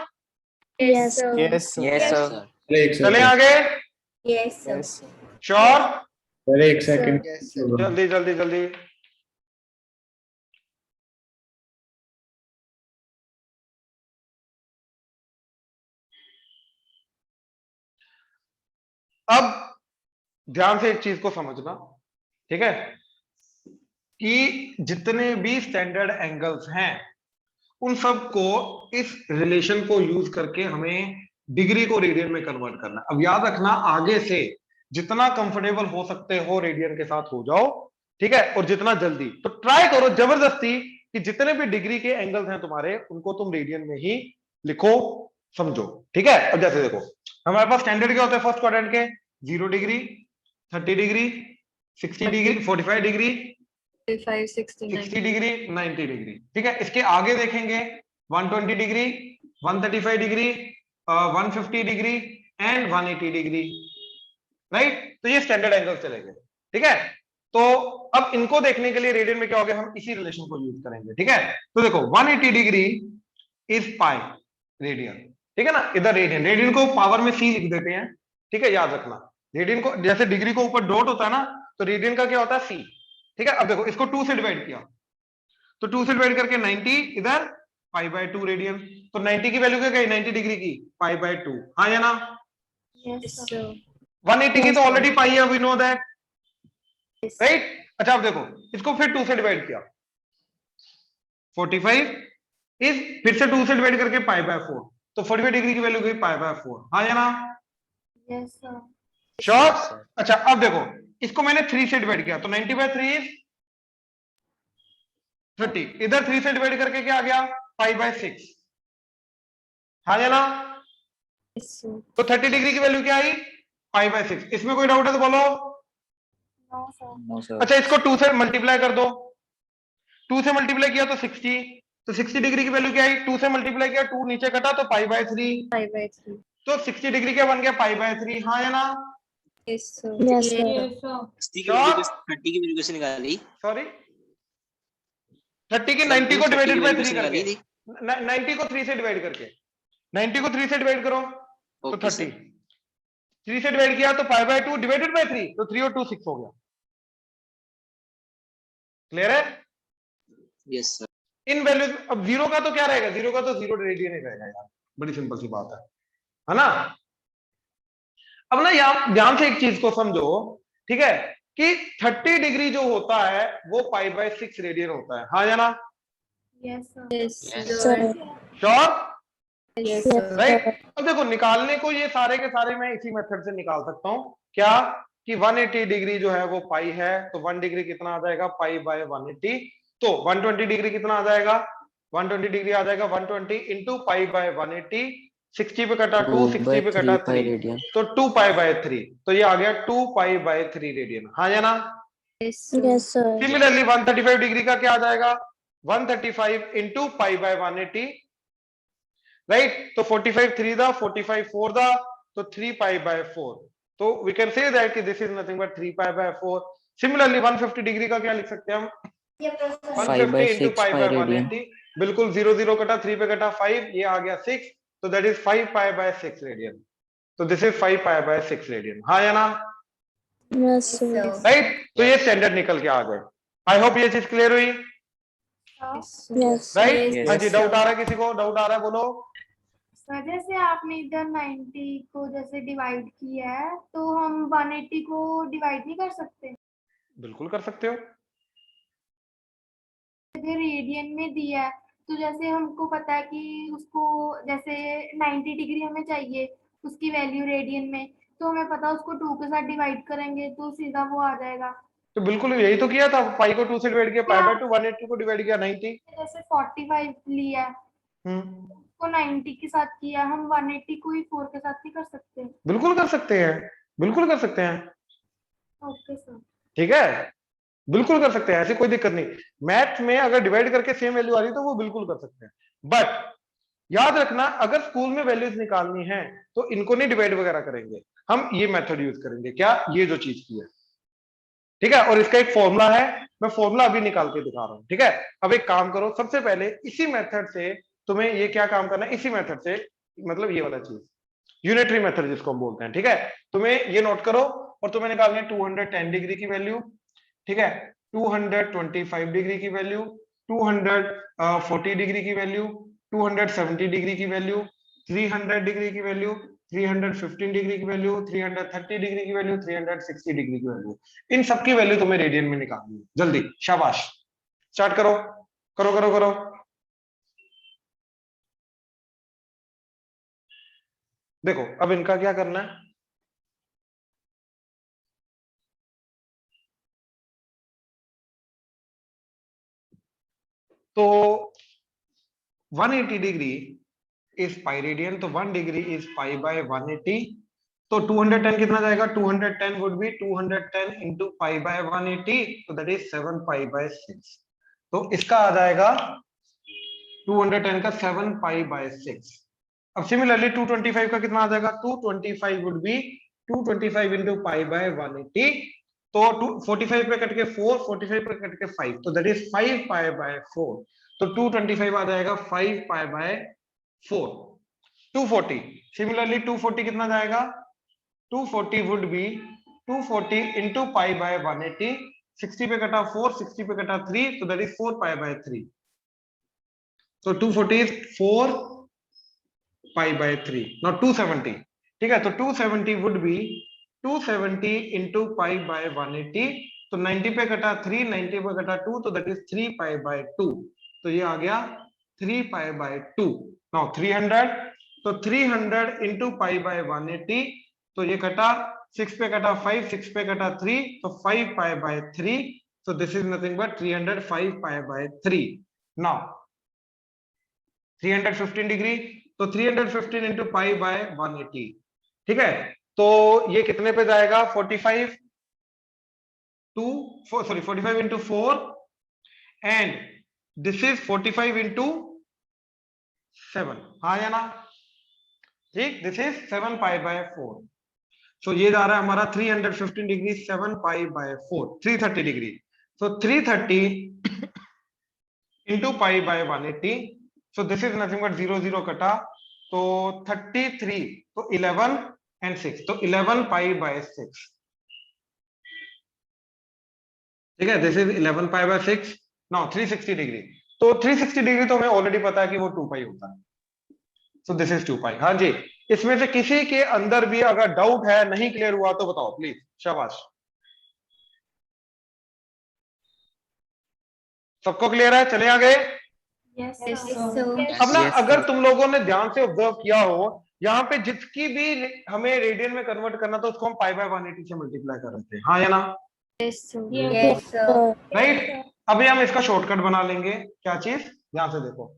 Yes sir. Yes sir. Yes sir. चले आगे, यस सर। श्योर? अरे एक सेकंड, जल्दी जल्दी जल्दी, अब ध्यान से एक चीज को समझना, ठीक है, कि जितने भी स्टैंडर्ड एंगल्स हैं उन सबको इस रिलेशन को यूज करके हमें डिग्री को रेडियन में कन्वर्ट करना। अब याद रखना, आगे से जितना कंफर्टेबल हो सकते हो रेडियन के साथ हो जाओ, ठीक है, और जितना जल्दी। तो ट्राई करो जबरदस्ती कि जितने भी डिग्री के एंगल्स हैं तुम्हारे उनको तुम रेडियन में ही लिखो, समझो, ठीक है। अब जैसे देखो हमारे पास स्टैंडर्ड क्या होता है फर्स्ट क्वाड्रेंट के, 0 degree, 30 degree, 60 degree, 45 degree, 45, 60, 60 degree, 90 degree, ठीक है। इसके आगे देखेंगे 120 degree, 135 degree, 150 degree and 180 degree, right. तो ये स्टैंडर्ड एंगल चलेंगे, ठीक है। तो अब इनको देखने के लिए रेडियन में क्या होगा, हम इसी रिलेशन को यूज करेंगे, ठीक है। तो देखो 180 डिग्री इज पाई रेडियन, ठीक है ना। इधर रेडियन, रेडियन को पावर में सी लिख देते हैं, ठीक है, याद रखना। रेडियन को जैसे डिग्री को ऊपर डॉट होता है ना, तो रेडियन का क्या होता है सी, ठीक है। अब देखो इसको 2 से डिवाइड किया, तो 2 से डिवाइड करके 90, इधर पाई बाय 2 रेडियन। तो 90 की वैल्यू क्या गई, 90 डिग्री की पाई बाय 2, हाँ या ना। Yes, sir. 180 की तो ऑलरेडी पाई है, we know that, Yes. Right. अच्छा अब देखो इसको फिर 2 से डिवाइड किया, 45 इस फिर से 2 से डिवाइड करके पाई बाय 4, तो 45 डिग्री की वैल्यू गई पाई बाय 4, हाँ या ना। Yes, sir. श्योर। अच्छा अब देखो इसको मैंने 3 से डिवाइड किया, तो 90 बाय 3 इज 30, इधर 3 से डिवाइड करके क्या आ गया, पाई बाय 6, हाँ या ना। Yes, sir. तो 30 डिग्री की वैल्यू क्या आई, पाई बाय 6। इसमें कोई डाउट है तो बोलो। No, sir. No sir. अच्छा इसको 2 से मल्टीप्लाई कर दो, 2 से मल्टीप्लाई किया तो 60, तो 60 डिग्री की वैल्यू क्या आई, 2 से मल्टीप्लाई किया, 2 नीचे कटा तो पाई बाय 3, 5/3. तो 60 डिग्री क्या बन गया, पाई बाय 3, हाँ या ना। Yes, sir. Yes, sir. Yes, sir. 60 की वैल्यू 30 की वैल्यू कैसे निकाली? सॉरी 30 की सर, 90 को 30 डिवाइडेड की बाय वैल्यू 3 कैसे करके, निकाली थी? 90 को 3 से डिवाइड करके, 90 को 3 से डिवाइड करो तो ओके 30, सर। 3 से डिवाइड किया तो पाई बाय 2 डिवाइडेड बाय 3, तो 3 और 2 6 हो गया, क्लियर है। Yes sir. इन वैल्यूज, अब जीरो का तो क्या रहेगा, जीरो का तो 0 रेडियन ही रहेगा यार, बड़ी सिंपल सी बात है ना। अब ना यहाँ ध्यान से एक चीज को समझो, ठीक है, कि 30 डिग्री जो होता है वो पाई बाय 6 रेडियन होता है, हाँ या ना। Yes, sir. Yes, Yes, sir. Sure, Yes, Yes, sir. Right. अब देखो निकालने को ये सारे के सारे मैं इसी मेथड से निकाल सकता हूँ, क्या कि 180 डिग्री जो है वो पाई है, तो 1 डिग्री कितना आ जाएगा, पाई बाय 180। तो 120 डिग्री कितना आ जाएगा, 120 डिग्री आ जाएगा 120 इंटू पाई बाय 180, 60 पे कटा 2, 60 पे कटा 3, रेडियन। तो 2 पाई बाय 3, तो ये आ गया 2 पाई बाय 3 रेडियन, हाँ या ना। Yes, sir. Yes, sir. Similarly 135 degree का क्या आ जाएगा, 135 इंटू पाई बाय 180, राइट। तो 45 3 दा, 45 4 दा, तो 3 पाई बाय 4, तो वी कैन से दैट कि this is nothing but 3 pi by 4। Similarly 150 degree का क्या लिख सकते हैं हम, 150 इंटू पाई बाय 180, बिल्कुल 0 0 कटा, 3 पे कटा 5, ये आ गया 6, तो that is 5 pi by 6 radian, तो this is 5 pi by 6 radian, हाँ या ना, Yes, sir. राइट। तो ये स्टैंडर्ड निकल के आ गए। आई होप ये चीज क्लियर हुई, Yes, sir. Yes. Right. Yes, हाँ जी, sir. डाउट आ रहा है किसी को, डाउट आ रहा है बोलो। सर जैसे आपने इधर 90 को जैसे डिवाइड किया है तो हम 180 को डिवाइड नहीं कर सकते? बिल्कुल कर सकते हो, अगर रेडियन में दिया है तो जैसे हमको पता है कि उसको जैसे 90 डिग्री हमें चाहिए उसकी वैल्यू रेडियन में, तो हमें पता है उसको 2 के साथ डिवाइड करेंगे तो सीधा वो आ जाएगा। तो बिल्कुल यही तो किया था, पाई को 2 से डिवाइड किया, पाई बाय 2, 180 को डिवाइड किया 90। जैसे 45 लिया उसको 90 के साथ किया, हम 180 को ही 4 के साथ नहीं कर सकते? बिल्कुल कर सकते हैं, बिल्कुल कर सकते हैं, ओके सर। ठीक है, बिल्कुल कर सकते हैं, ऐसी कोई दिक्कत नहीं। मैथ में अगर डिवाइड करके सेम वैल्यू आ रही है तो वो बिल्कुल कर सकते हैं, बट याद रखना अगर स्कूल में वैल्यूज निकालनी है तो इनको नहीं डिवाइड वगैरह करेंगे, हम ये मेथड यूज करेंगे, क्या, ये जो चीज की है, ठीक है। और इसका एक फॉर्मूला है, मैं फॉर्मूला अभी निकाल के दिखा रहा हूं, ठीक है। अब एक काम करो, सबसे पहले इसी मेथड से तुम्हें ये क्या काम करना है, इसी मेथड से, मतलब ये वाला चीज यूनिटरी मेथड जिसको हम बोलते हैं, ठीक है। तुम्हें ये नोट करो और तुम्हें निकालनी है 210 डिग्री की वैल्यू, ठीक है, 225 डिग्री की वैल्यू, 240 डिग्री की वैल्यू, 270 डिग्री की वैल्यू, 300 डिग्री की वैल्यू, 315 डिग्री की वैल्यू, 330 डिग्री की वैल्यू, 360 डिग्री की वैल्यू। इन सबकी वैल्यू तुम्हें रेडियन में निकालनी है, जल्दी शाबाश, स्टार्ट करो, करो करो करो। देखो अब इनका क्या करना है, तो 180 डिग्री इज पाई रेडियन, तो 1 डिग्री इज पाई बाय 180, तो 210 कितना जाएगा, 210 would be 210 into pi by 180, तो दैट इज 7 पाई बाय 6। तो इसका आ जाएगा 210 का 7 पाई बाय 6। अब सिमिलरली 225 का कितना आ जाएगा, 225 would be 225 into pi by 180, तो 45 पे कट के 4, 45 पे कट के 5, तो दैट इज 5 पाई बाय 4, तो 225 आ जाएगा 5 पाई बाय 4। 240, सिमिलरली 240 कितना जाएगा, 240 would be 240 into pi by 180, 60 पे कटा 4, 60 पे कटा 3, तो दैट इज 4 पाई बाय 3, तो 240 इज 4 पाई बाय 3। नाउ 270, ठीक है, तो 270 would be 270 into pi by 180, तो 90 पे कटा 3, 90 पे कटा 2, तो दैट इज 3 पाई बाय 2, तो ये आ गया 3 पाई बाय 2। नाउ 300, तो 300 इंटू पाई बाय 180, तो ये कटा 6 पे कटा 5, 6 पे कटा 3, तो 5 pi bye 3, so this is nothing but 305 pi by 3. Now 315 degree, तो 315 इंटू पाई बाय 180, ठीक है, तो ये कितने पे जाएगा, 45 into 4, and this is 45 into 7, हाँ या ना, ठीक, दिस इज 7 पाई बाय 4, सो ये जा रहा है हमारा 315 degree 7 pi bye 4, 330 degree, so 330 into pi by 180, so this is nothing but 0 0 कटा, तो 33, तो 11 and 6, तो 11 पाई बाय 6, ठीक है, this is 11 pi by 6। now 360 degree, तो 360 डिग्री तो हमें ऑलरेडी पता है कि वो 2 पाई होता है, so this is 2 पाई। हाँ जी, इसमें से किसी के अंदर भी अगर डाउट है, नहीं क्लियर हुआ तो बताओ प्लीज, शाबाश। सबको क्लियर है, चले आगे। Yes, sir. अब ना Yes, अगर sir. तुम लोगों ने ध्यान से ऑब्जर्व किया हो, यहाँ पे जिसकी भी हमें रेडियन में कन्वर्ट करना था उसको हम पाई बाय 180 से मल्टीप्लाई कर रहे थे, हाँ या ना, Yes, sir. राइट। अभी हम इसका शॉर्टकट बना लेंगे, क्या चीज, ध्यान से देखो,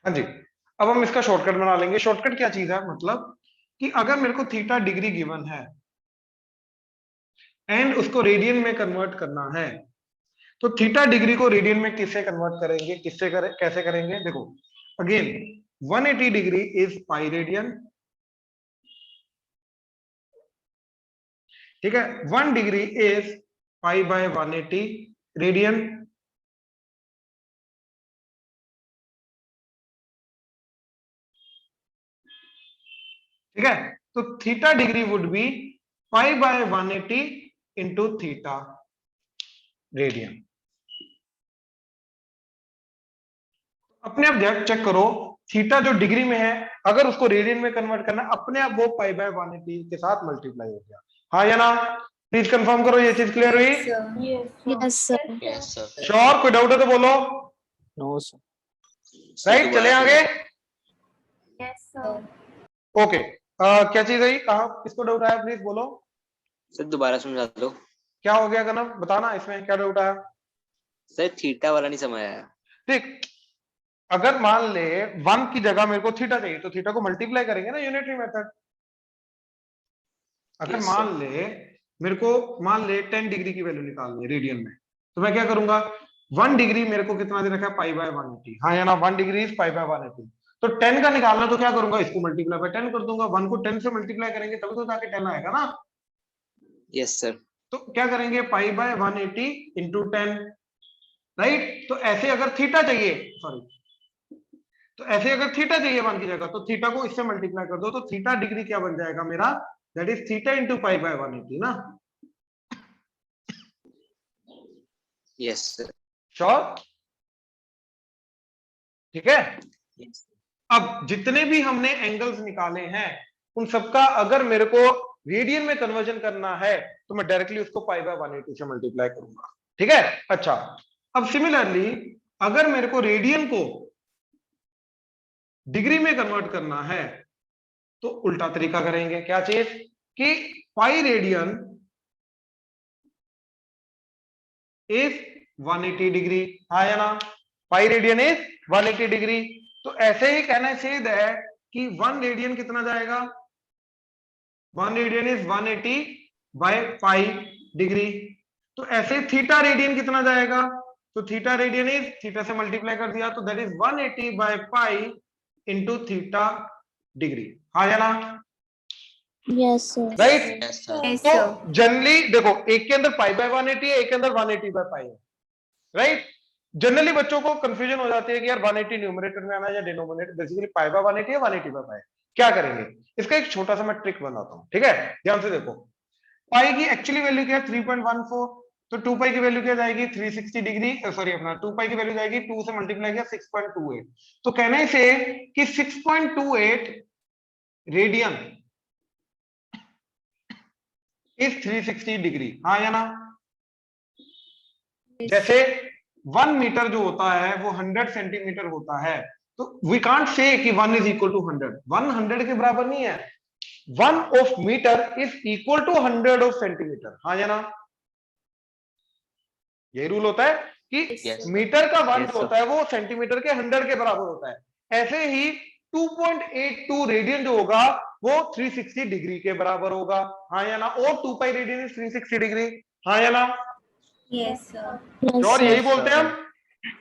हाँ जी, अब हम इसका शॉर्टकट बना लेंगे। शॉर्टकट क्या चीज है, मतलब कि अगर मेरे को थीटा डिग्री गिवन है एंड उसको रेडियन में कन्वर्ट करना है, तो थीटा डिग्री को रेडियन में किससे कन्वर्ट करेंगे, कैसे करेंगे, देखो again 180 degree is pi radian, ठीक है, 1 degree is pi by 180 radian, ठीक है, तो theta degree would be pi by 180 into theta radian. अपने आप चेक करो, थीटा जो डिग्री में है अगर उसको रेडियन में कन्वर्ट करना, अपने आप वो पाई बाय 180 के साथ मल्टीप्लाई हो गया, हाँ या ना, प्लीज कंफर्म करो, ये चीज क्लियर हुई, Yes, sir. Yes sir. Sure, कोई डाउट है तो बोलो, नो सर। राइट, चले आगे, Yes, sir. ओके, क्या चीज है, कहाँ किसको डाउट आया, प्लीज बोलो, सर दोबारा समझा दो। क्या हो गया कनव, बताना इसमें क्या डाउट आया। सर थीटा वाला नहीं समझ आया। ठीक, अगर मान ले 1 की जगह मेरे को थीटा चाहिए, तो थीटा को मल्टीप्लाई करेंगे ना, यूनिटरी मेथड। अगर Yes, मान ले मेरे को, मान ले 10 डिग्री की वैल्यू निकालनी है रेडियन में, तो मैं क्या करूंगा, 1 डिग्री मेरे को कितना दे रखा है, पाई बाय 180, हाँ या ना, 1 डिग्री इज पाई बाय 180, तो 10 का निकालना, तो क्या करूंगा, इसको मल्टीप्लाई बाय 10 कर दूंगा, 1 को 10 से मल्टीप्लाई करेंगे तभी तो जाके 10 आएगा ना। Yes sir. तो क्या करेंगे, पाई बाय 180 इंटू 10, राइट। तो ऐसे अगर थीटा चाहिए, सॉरी, तो ऐसे अगर थीटा चाहिए 1 की जगह, तो थीटा को इससे मल्टीप्लाई कर दो, तो थीटा डिग्री क्या बन जाएगा मेरा, that is theta into pi by 180 ना। Yes sir. श्योर, ठीक है। Yes. अब जितने भी हमने एंगल्स निकाले हैं, उन सबका अगर मेरे को रेडियन में कन्वर्जन करना है, तो मैं डायरेक्टली उसको पाई बाय 180 से मल्टीप्लाई करूंगा, ठीक है। अच्छा, अब सिमिलरली अगर मेरे को रेडियन को डिग्री में कन्वर्ट करना है तो उल्टा तरीका करेंगे। क्या चीज कि पाई रेडियन इज 180 डिग्री, हाँ या ना, पाई रेडियन इज 180 डिग्री। तो ऐसे ही कहना चाहिए है कि 1 रेडियन कितना जाएगा, 1 radian is 180 by pi degree. तो ऐसे थीटा रेडियन कितना जाएगा, तो थीटा रेडियन इज, थीटा से मल्टीप्लाई कर दिया तो that is 180 by pi into theta degree, हाँ या ना, Yes, sir. Right. Yes sir. Yes, तो sir. जनरली देखो, एक के अंदर पाई बाय 180 है, एक के अंदर 180 बाय पाई है, राइट। जनरली बच्चों को कंफ्यूजन हो जाती है कि यार 180 न्यूमरेटर में आना है या डिनोमिनेटर, बेसिकली पाई बाय 180 है 180 बाय पाई। क्या करेंगे, इसका एक छोटा सा मैं ट्रिक बनाता हूं, ठीक है, ध्यान से देखो। पाई की एक्चुअली वैल्यू क्या है 3.14, तो 2 पाई की वैल्यू क्या जाएगी 360 डिग्री, सॉरी अपना 2 पाई की वैल्यू जाएगी 2 से मल्टीप्लाई किया 6.28। तो कहने से कि 6.28 रेडियन इज 360 डिग्री, हाँ या ना। जैसे 1 मीटर जो होता है वो 100 सेंटीमीटर होता है, तो वी कांट से कि 1 इज इक्वल टू 100, 100 के बराबर नहीं है। 1 of metre is equal to 100 of centimetre, हाँ या ना। यही रूल होता है कि Yes. मीटर का 1 Yes, जो sir. होता है वो सेंटीमीटर के 100 के बराबर होता है। ऐसे ही 2.82 रेडियन जो होगा वो 360 डिग्री के बराबर होगा, हाँ या ना। और 2 पाई रेडियन इज 360 डिग्री, हाँ या ना। Yes, sir. Yes, और sir. यही बोलते हैं हम,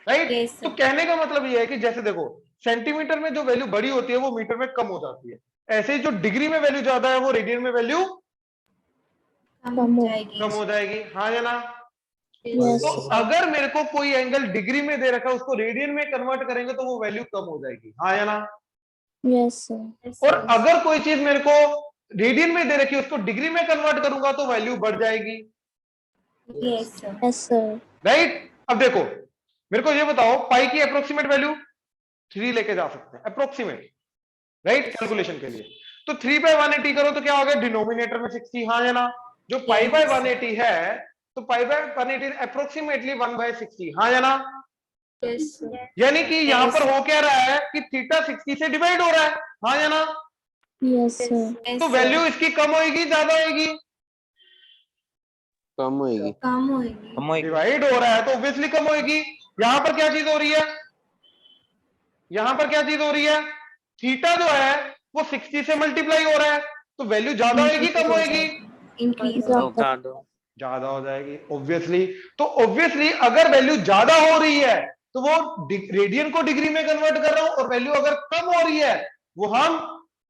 राइट। Yes, तो sir. कहने का मतलब ये है कि जैसे देखो, सेंटीमीटर में जो वैल्यू बड़ी होती है वो मीटर में कम हो जाती है, ऐसे ही जो डिग्री में वैल्यू ज्यादा है वो रेडियन में वैल्यू कम कम हो हो- जाएगी. कम हो जाएगी, हाँ या ना। Yes, तो sir. अगर मेरे को कोई एंगल डिग्री में दे रखा है उसको रेडियन में कन्वर्ट करेंगे तो वो वैल्यू कम हो जाएगी, हाँ या ना। Yes, sir. Yes, और sir. अगर कोई चीज मेरे को रेडियन में दे रखी है उसको डिग्री में कन्वर्ट करूंगा तो वैल्यू बढ़ जाएगी, Yes, sir. Yes, sir. Right. अब देखो मेरे को ये बताओ, पाई की अप्रोक्सीमेट वैल्यू 3 लेके जा सकते हैं, अप्रोक्सीमेट, राइट, कैलकुलेशन के लिए। तो 3 बाय 180 करो तो क्या हो गया, डिनोमिनेटर में 60, हाँ या ना। जो पाई बाय 180 है तो पाई बाय 180 अप्रोक्सीमेटली 1 बाय 60, हाँ या ना। Yes, sir. यानी कि यहाँ पर Yes. हो क्या रहा है कि थीटा 60 से डिवाइड हो रहा है, हाँ या ना। Yes, sir. Yes, तो sir. वैल्यू इसकी कम होगी ज्यादा होगी, कम होएगी। कम होएगी. डिवाइड हो रहा है तो ऑब्वियसली कम होगी। यहां पर क्या चीज हो रही है, यहां पर क्या चीज हो रही है, थीटा जो है वो 60 से मल्टीप्लाई हो रहा है, तो वैल्यू ज्यादा होगी कम होगी, Increase. Got ज्यादा हो जाएगी ऑब्वियसली। तो ऑब्वियसली अगर वैल्यू ज्यादा हो रही है तो वो रेडियन को डिग्री में कन्वर्ट कर रहा हूं, और वैल्यू अगर कम हो रही है वो हम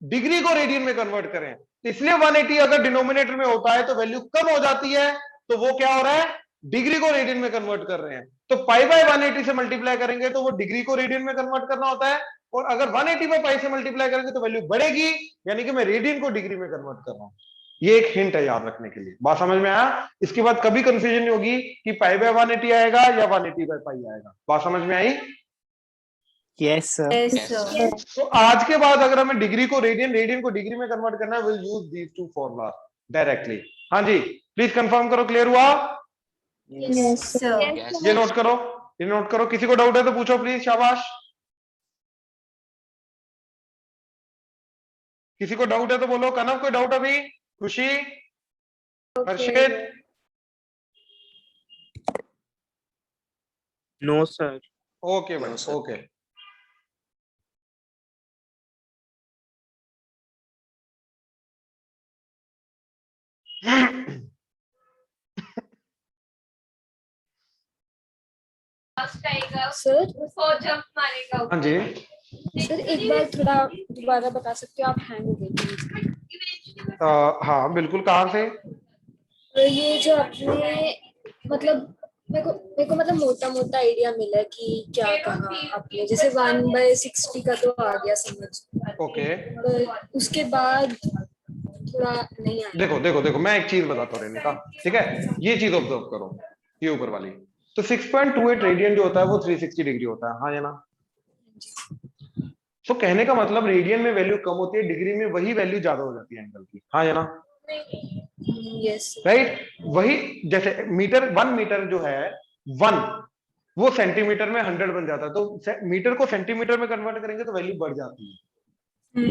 डिग्री को रेडियन में कन्वर्ट करें। इसलिए 180 अगर डिनोमिनेटर में होता है तो वैल्यू कम हो जाती है, तो वो क्या हो रहा है, डिग्री को रेडियन में कन्वर्ट कर रहे हैं। तो पाई बाय 180 से मल्टीप्लाई करेंगे तो वो डिग्री को रेडियन में कन्वर्ट करना होता है, और अगर 180 बाय पाई से मल्टीप्लाई करेंगे तो वैल्यू बढ़ेगी, यानी कि मैं रेडियन को डिग्री में कन्वर्ट कर रहा हूं। ये एक हिंट है याद रखने के लिए, बात समझ में आया। इसके बाद कभी कंफ्यूजन नहीं होगी कि पाई बाय 180 आएगा या 180 बाय पाई आएगा, बात समझ में आई। Yes, sir. Yes, Yes, sir. तो आज के बाद अगर हमें डिग्री को रेडियन, रेडियन को डिग्री में कन्वर्ट करना है, will use these two formula directly. हाँ जी, प्लीज कंफर्म करो, क्लियर हुआ। Yes, sir. Sir. Yes. ये नोट करो, ये नोट करो। किसी को डाउट है तो पूछो प्लीज, शाबाश। किसी को डाउट है तो बोलो। कनव कोई डाउट अभी, खुशी, हर्षित, No, sir. ओके भाई, No, sir. ओके। सर हाँ जी, सर एक बार थोड़ा दोबारा बता सकते हो, आप हैंग हो गए थे। हाँ बिल्कुल। कहाँ से, तो ये जो आपने मतलब मेरे को मतलब मोटा मोटा आइडिया मिला कि क्या कहा आपने, जैसे 1/60 का तो आ गया समझ, ओके। पर उसके बाद थोड़ा नहीं आया। देखो देखो देखो, मैं एक चीज बताता हूँ रेनिका, ठीक है, ये चीज ऑब्जर्व करो, ये ऊपर वाली। तो 6.28 रेडियन जो होता है वो 360 डिग्री होता है, हाँ या ना। तो कहने का मतलब रेडियन में वैल्यू कम होती है, डिग्री में वही वैल्यू ज्यादा हो जाती है एंगल की, हाँ या ना, यस राइट। वही जैसे मीटर 1 मीटर जो है 1 वो सेंटीमीटर में 100 बन जाता है, तो मीटर को सेंटीमीटर में कन्वर्ट करेंगे तो वैल्यू बढ़ जाती है,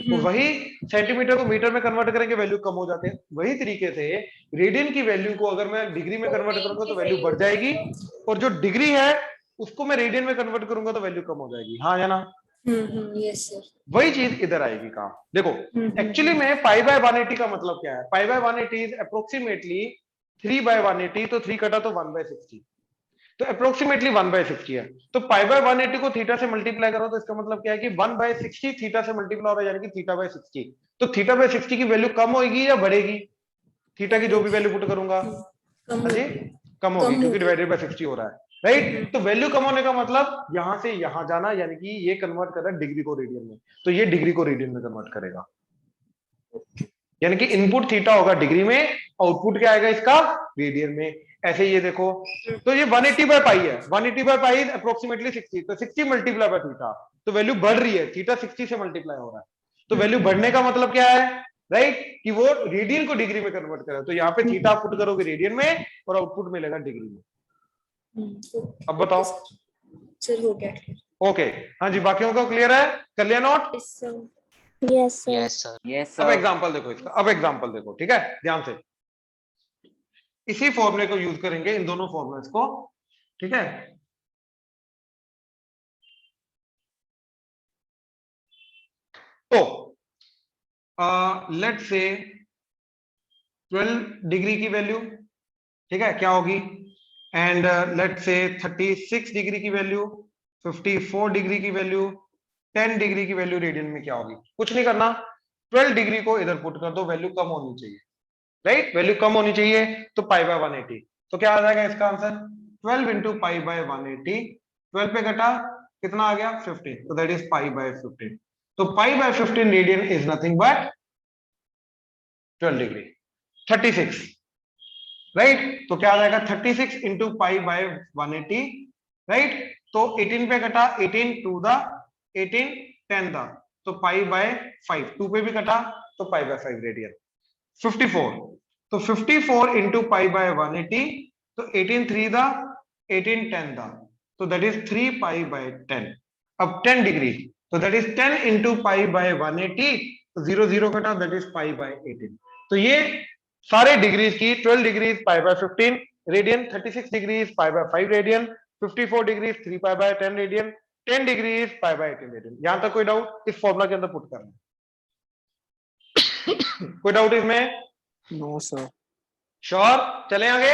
तो वही सेंटीमीटर को मीटर में कन्वर्ट करेंगे वैल्यू कम हो जाते हैं। वही तरीके से रेडियन की वैल्यू को अगर मैं डिग्री में कन्वर्ट करूंगा तो वैल्यू बढ़ जाएगी, और जो डिग्री है उसको मैं रेडियन में कन्वर्ट करूंगा तो वैल्यू कम हो जाएगी। हाँ या ना? Yes sir. वही चीज इधर आएगी काम। देखो एक्चुअली में पाई बाय 180 का मतलब क्या है? Pi by 180 is approximately 3 by 180, तो 3 कटा तो 1 बाय 60, तो अप्रोक्सीमेटली 1 बाय 60 है। तो पाई बाय 180 को थीटा से मल्टीप्लाई करो तो इसका मतलब क्या है कि 1 बाय 60 थीटा से मल्टीप्लाई हो रहा है, यानी कि थीटा बाय 60। तो थीटा बाय 60 की वैल्यू कम होगी या बढ़ेगी? थीटा की जो भी वैल्यू पुट करूंगा जी कम होगी, क्योंकि डिवाइडेड बाय 60 हो रहा है, राइट? तो वैल्यू कम होने का मतलब यहां से यहां जाना, यानी कि ये कन्वर्ट कर रहा है डिग्री को रेडियन में, तो ये डिग्री को रेडियन में कन्वर्ट करेगा, यानी कि इनपुट थीटा होगा डिग्री में, आउटपुट क्या आएगा इसका? रेडियन में। ऐसे ये देखो, तो ये 180 बाय पाई है, 180 बाय पाई इज अप्रोक्सीमेटली 60, तो 60 मल्टीप्लाई बाय थीटा, तो वैल्यू बढ़ रही है, थीटा 60 से मल्टीप्लाई हो रहा है, तो वैल्यू बढ़ने का मतलब क्या है, राइट? कि वो रेडियन को डिग्री में कन्वर्ट करे, तो यहाँ पे थीटा पुट करोगे रेडियन में और आउटपुट मिलेगा डिग्री में। अब बताओ सर हो गया? ओके, हाँ जी, बाकियों का क्लियर है? कर लिया note? Yes sir. Yes sir. Yes अब सर। एग्जांपल देखो इसका, अब एग्जांपल देखो, ठीक है, ध्यान से इसी फॉर्मूले को यूज करेंगे, इन दोनों फॉर्मूलेस को, ठीक है? तो लेट से 12 डिग्री की वैल्यू, ठीक है, क्या होगी? एंड लेट से 36 डिग्री की वैल्यू, 54 डिग्री की वैल्यू, 10 डिग्री की वैल्यू रेडियन में क्या होगी? कुछ नहीं करना, 12 डिग्री को इधर पुट कर दो, वैल्यू कम होनी चाहिए, राइट? वैल्यू कम होनी चाहिए, तो पाई बाय 180, तो क्या आ जाएगा इसका आंसर? 12 इंटू पाई बाय 180, 12 पे घटा कितना आ गया? 15, तो दैट इज पाई बाय 15। तो pi by 15 radian is nothing but 12 degree, 36, right? तो क्या आ जाएगा? 36 इंटू पाई बाय 180, राइट? तो 18 पे कटा, 18 टू द 18 10 द, तो पाई बाय 5, 2 पे भी कटा तो पाई बाय 5 रेडियन। 54, तो 54 इंटू पाई बाय 180, तो 18 3 द 18 10 द, तो दैट इज 3 पाई बाय 10। अब 10 डिग्री, तो that is 10 into pi by 180, तो 0 0 कटा, दैट इज पाई बाय 18। तो ये सारे डिग्रीज की 12 degrees pi by 15 radian, 36 degrees pi by 5 radian, 54 degrees 3 pi by 10 radian, 10 degrees pi by 18 radian. यहां तक कोई डाउट? इस फॉर्मूला के अंदर पुट करना कोई डाउट इसमें? No sir. श्योर? चले आगे?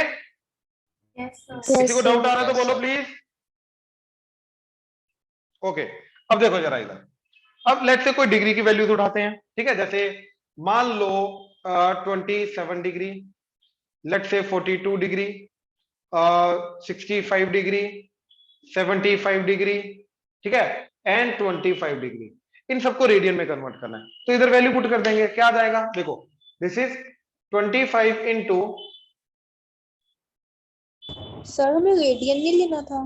Yes sir. किसी को डाउट आ रहा है तो Yes, बोलो sir. प्लीज। ओके, अब देखो जरा इधर, अब लेट से कोई डिग्री की वैल्यूज उठाते हैं, ठीक है? जैसे मान लो 27 डिग्री, लेट से 42 डिग्री, 65 डिग्री, 75 डिग्री, ठीक है, एंड 25 डिग्री, इन सबको रेडियन में कन्वर्ट करना है, तो इधर वैल्यू पुट कर देंगे, क्या आ जाएगा? देखो दिस इज 25 इंटू, सर हमें रेडियन नहीं लेना था।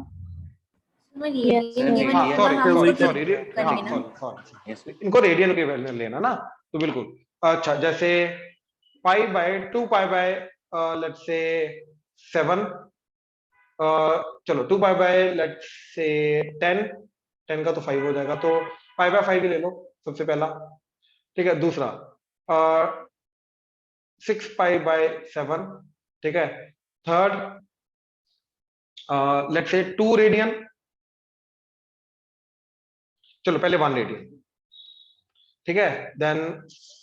इनको रेडियन के वैल्यू लेना ना, तो बिल्कुल अच्छा, जैसे pi by 2 pi by let's say 7, चलो 2 पाई बाय लेट से 10 का तो 5 हो जाएगा, तो पाई बाय 5 ही ले लो सबसे पहला, ठीक है? दूसरा 6 पाई बाय 7, ठीक है? थर्ड लेट से 2 रेडियन, चलो पहले 1 रेडियन, ठीक है? Then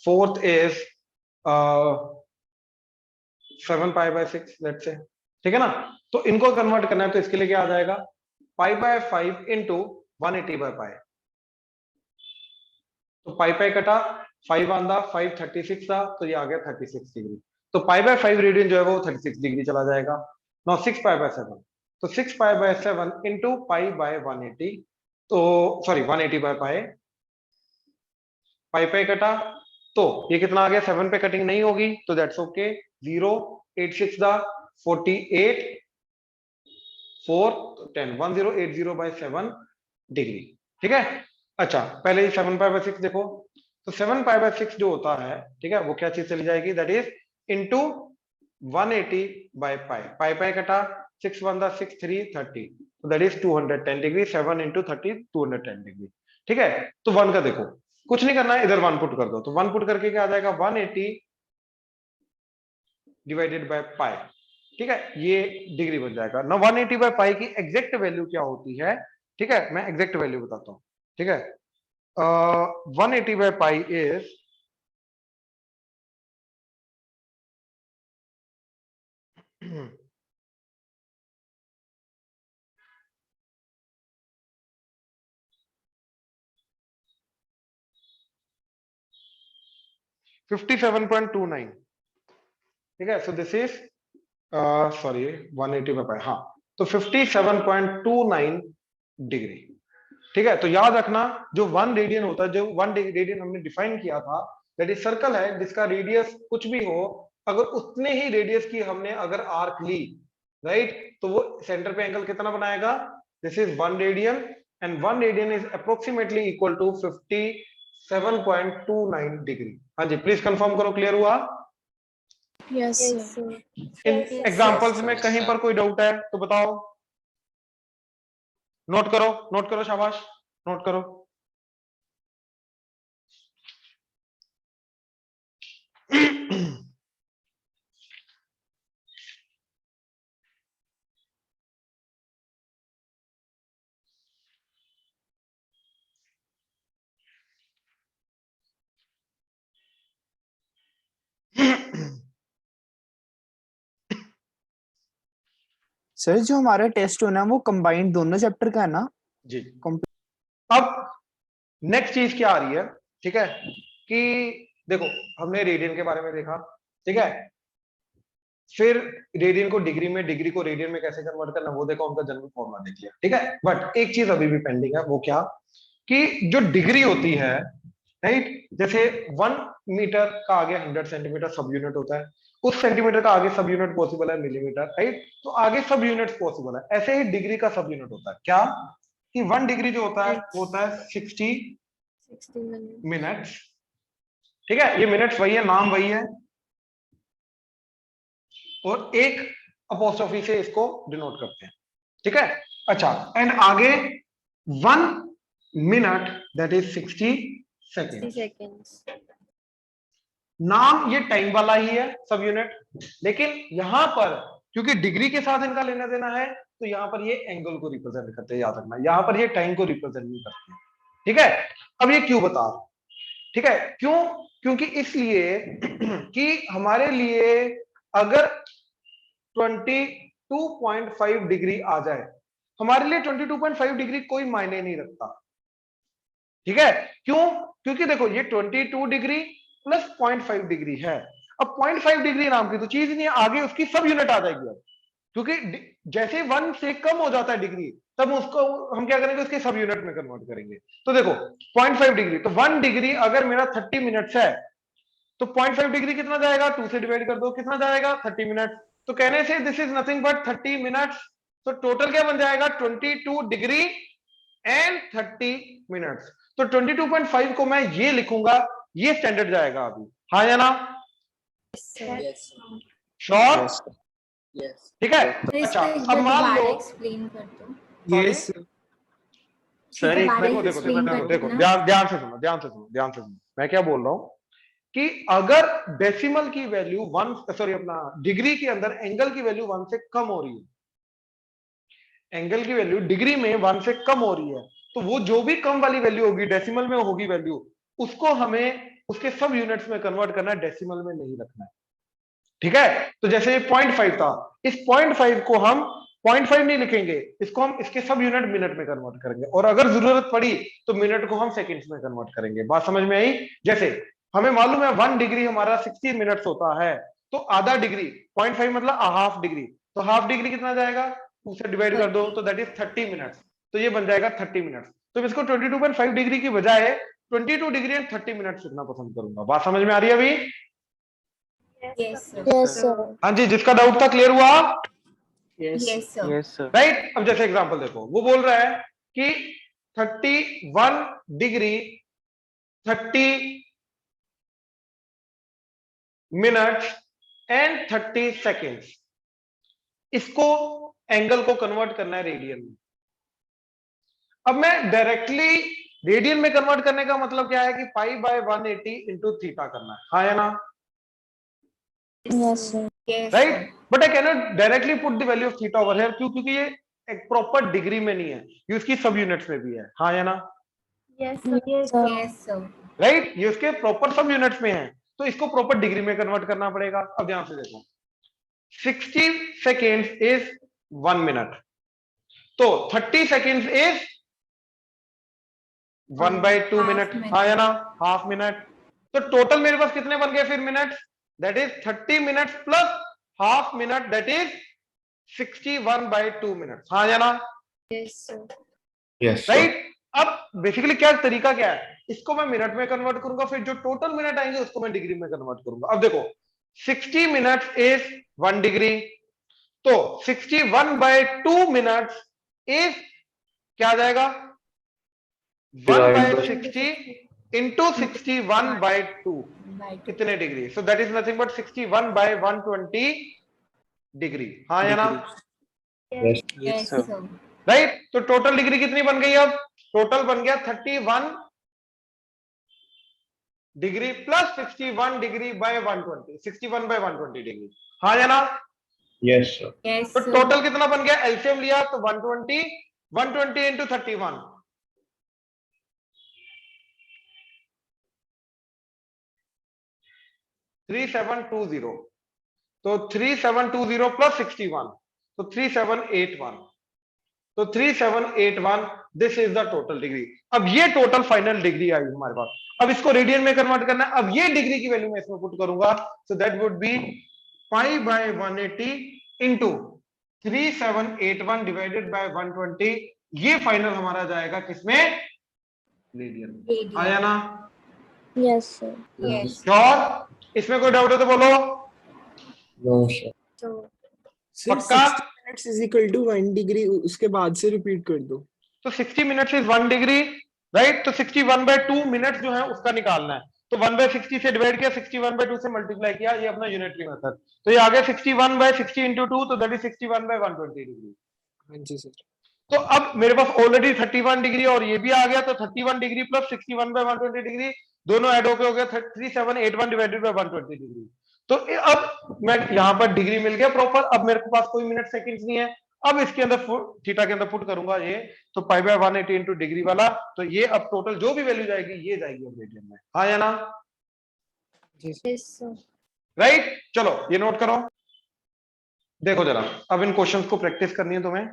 fourth is 7 pi by 6 let's say, ठीक है ना? तो इनको कन्वर्ट करना है, तो इसके लिए क्या आ जाएगा? पाई बाय 5 इंटू 180 बाय पाई, तो पाई पाई कटा, 5 आंदा, 5 36 था, तो ये आ गया 36 डिग्री, तो पाई बाय 5 रेडियन जो है वो 36 डिग्री चला जाएगा। नाउ 6 पाई बाय 7, तो 6 pi by 7 into pi by 180, तो sorry 180 by pi, pi pi कटा, तो ये कितना आ गया? 7 पे कटिंग नहीं होगी, तो दैट्स ओके, 0 8 6 दा 48 4 10 1080 बाय 7 डिग्री, ठीक है? अच्छा, पहले 7 पाई बाय 6 देखो, तो 7 पाई बाय 6 जो होता है, ठीक है, वो क्या चीज चली जाएगी? That is into 180 by pi, pi pi कटा, 6 1 6 3 30, so that is 210 degree, 7 into 30 210 degree. ठीक है, तो 1 का देखो, कुछ नहीं करना है, इधर 1 पुट कर दो, तो 1 पुट करके क्या आ जाएगा 180 डिवाइडेड बाय पाई। ठीक है, ये डिग्री बन जाएगा ना। 180 बाय पाई की एग्जैक्ट वैल्यू क्या होती है, ठीक है, मैं एग्जैक्ट वैल्यू बताता हूं। ठीक है, 180 बाय पाई इज 57.29। ठीक है, so this is sorry 180 by पाई, हाँ, तो 57.29 डिग्री। ठीक है, तो याद रखना जो 1 रेडियन होता है, जो 1 रेडियन हमने डिफाइन किया था, दैट इज सर्कल है जिसका रेडियस कुछ भी हो, अगर उतने ही रेडियस की हमने अगर आर्क ली, राइट, तो वो सेंटर पे एंगल कितना बनाएगा, this is 1 radian and 1 radian is approximately equal to 57.29 degree. हाँ जी, प्लीज कंफर्म करो, क्लियर हुआ? Yes Yes, sir. sir. इन एग्जांपल्स में कहीं पर कोई डाउट है तो बताओ, नोट करो, नोट करो, शाबाश, नोट करो। सर जो हमारा टेस्ट होना है वो कंबाइंड दोनों चैप्टर का है ना? जी। अब नेक्स्ट चीज क्या आ रही है, ठीक है, कि देखो हमने रेडियन के बारे में देखा, ठीक है, फिर रेडियन को डिग्री में, डिग्री को रेडियन में कैसे कन्वर्ट करना वो देखा, उनका जनरल फॉर्मूला देख लिया। ठीक है, बट एक चीज अभी भी पेंडिंग है, वो क्या, कि जो डिग्री होती है, राइट, जैसे 1 मीटर का आगे 100 सेंटीमीटर सब यूनिट होता है, उस सेंटीमीटर का आगे सब यूनिट पॉसिबल है मिलीमीटर, राइट, तो आगे सब यूनिट्स पॉसिबल है। ऐसे ही डिग्री का सब यूनिट होता है क्या, कि 1 डिग्री जो होता है वो होता है 60 मिनट्स। ठीक है, ये मिनट्स वही है, नाम वही है, और एक अपोस्ट्रोफी से इसको डिनोट करते हैं। ठीक है, अच्छा, एंड आगे 1 मिनट दैट इज 60 सेकेंड्स। नाम ये टाइम वाला ही है सब यूनिट, लेकिन यहां पर क्योंकि डिग्री के साथ इनका लेना देना है, तो यहां पर ये एंगल को रिप्रेजेंट करते हैं, याद रखना, यहां पर ये टाइम को रिप्रेजेंट नहीं करते हैं। ठीक है, अब ये क्यों बता, ठीक है, क्यों, क्योंकि इसलिए कि हमारे लिए अगर 22.5 डिग्री आ जाए, हमारे लिए 22.5 डिग्री कोई मायने नहीं रखता। ठीक है, क्यों, क्योंकि देखो ये 22 डिग्री प्लस 0.5 डिग्री है। अब 0.5 डिग्री नाम की तो चीज नहीं है, आगे उसकी सब यूनिट आ जाएगी। अब क्योंकि जैसे 1 से कम हो जाता है डिग्री, तब उसको हम क्या करेंगे, उसके सब यूनिट में कन्वर्ट करेंगे। तो देखो 0.5 डिग्री, तो 1 डिग्री अगर मेरा 30 मिनट्स है, तो 0.5 डिग्री कितना जाएगा, 2 से डिवाइड कर दो, कितना जाएगा 30 मिनट। तो कहने से this is nothing but 30 minutes. तो टोटल क्या बन जाएगा 22 डिग्री एंड 30 मिनट्स। तो 22.5 को मैं ये लिखूंगा, ये स्टैंडर्ड जाएगा अभी, हाँ या ना? श्योर? ठीक है, अच्छा, अब मान लो, एक्सप्लेन कर दो। यस सर एक बार देखो देखो explain देखो कर देखो, देना। ध्यान से सुनो, ध्यान से सुनो, ध्यान से सुनो, मैं क्या बोल रहा हूं कि अगर डेसिमल की वैल्यू 1, सॉरी अपना डिग्री के अंदर एंगल की वैल्यू 1 से कम हो रही है, एंगल की वैल्यू डिग्री में 1 से कम हो रही है, तो वो जो भी कम वाली वैल्यू होगी, डेसिमल में होगी वैल्यू, उसको हमें उसके सब यूनिट्स में कन्वर्ट करना है, डेसिमल में नहीं रखना है। ठीक है, तो जैसे 0.5 था, इस 0.5 को हम 0.5 नहीं लिखेंगे, इसको हम इसके सब यूनिट मिनट में कन्वर्ट करेंगे, और अगर जरूरत पड़ी तो मिनट को हम सेकंड्स में कन्वर्ट करेंगे। बात समझ में आई? जैसे हमें मालूम है 1 डिग्री हमारा 60 मिनट्स होता है, तो आधा डिग्री 0.5 मतलब हाफ डिग्री, तो हाफ डिग्री कितना जाएगा, 2 से डिवाइड कर दो, तो दैट इज 30 मिनट्स, तो ये बन जाएगा 30 मिनट्स। तो इसको 22.5 डिग्री की बजाय 22 डिग्री एंड 30 मिनट्स लिखना पसंद करूंगा। बात समझ में आ रही है अभी? Yes Yes, sir. हाँ जी, जिसका डाउट था क्लियर हुआ? Yes sir. राइट, अब जैसे एग्जांपल देखो, वो बोल रहा है कि 31 डिग्री 30 मिनट्स एंड 30 सेकेंड्स। इसको एंगल को कन्वर्ट करना है रेडियन में। अब मैं डायरेक्टली रेडियन में कन्वर्ट करने का मतलब क्या है कि पाई बाय 180 इंटू थीटा करना है, हाँ या ना? Yes, sir. Right, but I can not directly put the value of theta over here, क्यों? क्योंकि ये एक प्रॉपर डिग्री में नहीं है, ये उसकी सब यूनिट्स में भी है, हाँ या ना? Yes Sir. राइट, ये उसके प्रॉपर सब यूनिट्स में है, तो इसको प्रॉपर डिग्री में कन्वर्ट करना पड़ेगा। अब ध्यान से देखो, 60 सेकेंड्स इज 1 मिनट, तो 30 सेकेंड्स इज 1/2 मिनट, हाँ या ना? Half minute. तो टोटल मेरे पास कितने बन गए फिर minute? That is 30 minutes plus half minute, that is 61/2 minute, हाँ या ना? Yes sir. Yes, sir. Right. अब बेसिकली क्या तरीका क्या है, इसको मैं मिनट में कन्वर्ट करूंगा, फिर जो टोटल मिनट आएंगे उसको मैं डिग्री में कन्वर्ट करूंगा। अब देखो 60 मिनट्स इज 1 डिग्री, तो 61/2 मिनट्स इज क्या आ जाएगा? 1/60 इंटू 61/2 कितने degree? So that is nothing but 61/120 degree, हाँ या ना? Yes, sir. राइट, तो टोटल डिग्री कितनी बन गई? अब टोटल बन गया 31 degree plus 61 degree by 120, 61/120 degree, हाँ या ना? Yes, sir. Yes, तो sir. टोटल कितना बन गया? एलसीएम लिया तो 120 इंटू 31, 3720, तो 3720 प्लस 61, तो 3781, तो 3781, this is the total degree. अब ये टोटल फाइनल डिग्री आई हमारे पास। अब इसको रेडियन में कन्वर्ट करना है, अब ये डिग्री की वैल्यू मैं इसमें पुट करूंगा, so that would B pi by 180 into 3781 divided by 120, ये फाइनल हमारा जाएगा किसमें? रेडियन, आया ना? Yes, sir. Yes. श्योर? इसमें कोई डाउट हो तो बोलो। No, sir. तो सिर्फ पक्का? 60 minutes is equal to 1 degree, उसके बाद से रिपीट कर दो। तो 60 मिनट्स इज 1 डिग्री, राइट? तो 61/2 मिनट्स जो है उसका निकालना है, तो 1/60 से डिवाइड किया, 61/2 से मल्टीप्लाई किया, ये अपना यूनिटरी मेथड। तो ये आ गया 61/60 इंटू 2, तो दैट इज 61/120 डिग्री। हाँ जी सर। तो अब मेरे पास ऑलरेडी 31 डिग्री और ये भी आ गया, तो 31 डिग्री प्लस 61/120 डिग्री दोनों ऐड होके हो गया 3781 डिवाइडेड बाय 120 डिग्री। तो अब मैं यहां पर डिग्री मिल गया प्रॉपर। अब मेरे पास कोई मिनट सेकंड्स नहीं है, अब इसके अंदर थीटा के अंदर पुट करूंगा ये, तो पाई बाय 180 इंटू डिग्री वाला, तो ये अब टोटल जो भी वैल्यू जाएगी ये जाएगी अब रेडियन में, हाँ या ना? Yes sir. राइट, चलो ये नोट करो। देखो जरा, अब इन क्वेश्चंस को प्रैक्टिस करनी है तुम्हें।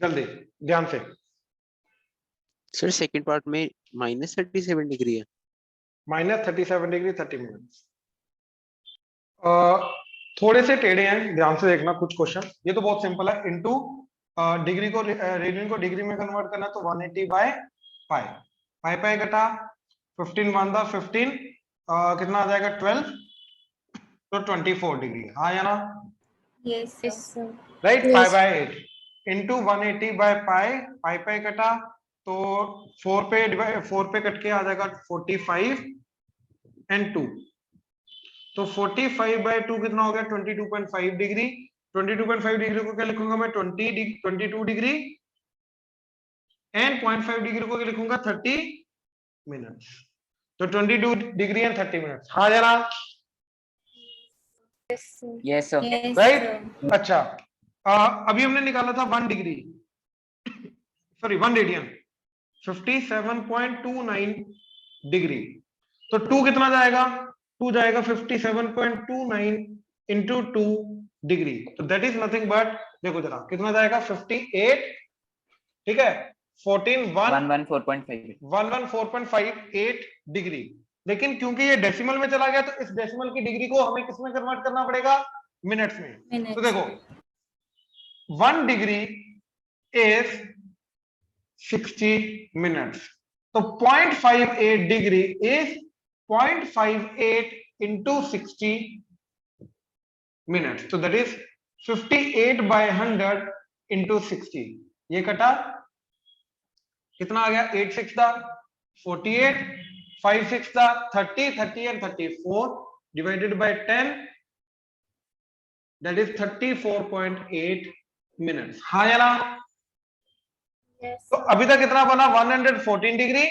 जल्दी ध्यान से। सर सेकंड पार्ट में -37 डिग्री है। -37 डिग्री 30 मिनट्स। थोड़े से टेढ़े हैं, ध्यान से देखना कुछ क्वेश्चन। ये तो बहुत सिंपल है, इनटू डिग्री को रेडियन को डिग्री में कन्वर्ट करना, तो 180 बाय पाई, पाई पाई कटा 15 1 दा 15, कितना आ जाएगा 12, तो 24 डिग्री, हाँ या ना? Yes, yes sir. Sir. Right, Yes. Pi by 8 into 180 by pi, pi pi कटा तो 4 पे कट के आ जाएगा 45, एंड 2। तो 45/2 कितना हो गया 22.5 डिग्री। 22.5 डिग्री को क्या लिखूंगा मैं 22 डिग्री एंड 0.5 डिग्री को क्या लिखूंगा 30 मिनट्स। तो 22 डिग्री एंड 30 मिनट्स। हाँ जरा Yes, sir. राइट। अच्छा अभी हमने निकाला था 1 डिग्री सॉरी 1 रेडियन 57.29 डिग्री। तो 2 कितना जाएगा 2 जाएगा 57.29 इंटू 2 डिग्री। तो दैट इज नथिंग बट देखो जरा कितना जाएगा 58 ठीक है 114.58 डिग्री। लेकिन क्योंकि ये डेसिमल में चला गया तो इस डेसिमल की डिग्री को हमें किसमें कन्वर्ट करना पड़ेगा मिनट्स में। तो देखो 1 डिग्री इज 60 मिनट्स। तो 0.58 degree is 0.58 into 60 minutes. So that is 58/100 into 60. ये कटा कितना आ गया 8 6 था 48 5 6 था 30 30 and 34 divided by 10 that is 34.8 minutes। हाँ या ना। तो अभी तक कितना बना 114 डिग्री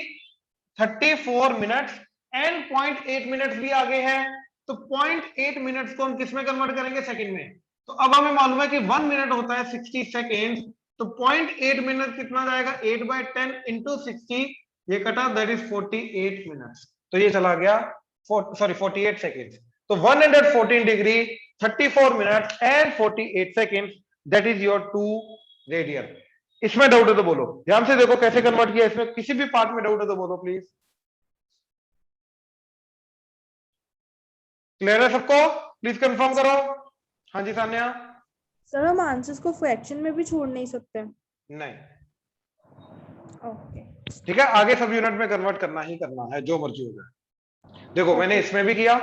34 मिनट्स एंड 0.8 मिनट्स भी आगे हैं। तो 0.8 मिनट्स को हम किस में कन्वर्ट करेंगे सेकंड में। तो अब हमें मालूम है कि 1 मिनट होता है 60 सेकेंड। तो 0.8 मिनट कितना जाएगा 8/10 into 60 ये कटा दैट इज 48 मिनट्स। तो ये चला गया 48 सेकेंड। तो 114 degree 34 minutes and 48 second that is your 2 radian. इसमें डाउट है तो बोलो। ध्यान से देखो कैसे कन्वर्ट किया। इसमें किसी भी पार्ट में डाउट है तो बोलो प्लीज। क्लियर है सबको प्लीज कंफर्म करो। हाँ जी सान्या। सर हम आंसर्स को फ्रैक्शन में भी छोड़ नहीं सकते। नहीं ओके ठीक है आगे सब यूनिट में कन्वर्ट करना ही करना है जो मर्जी हो जाए। देखो मैंने इसमें भी किया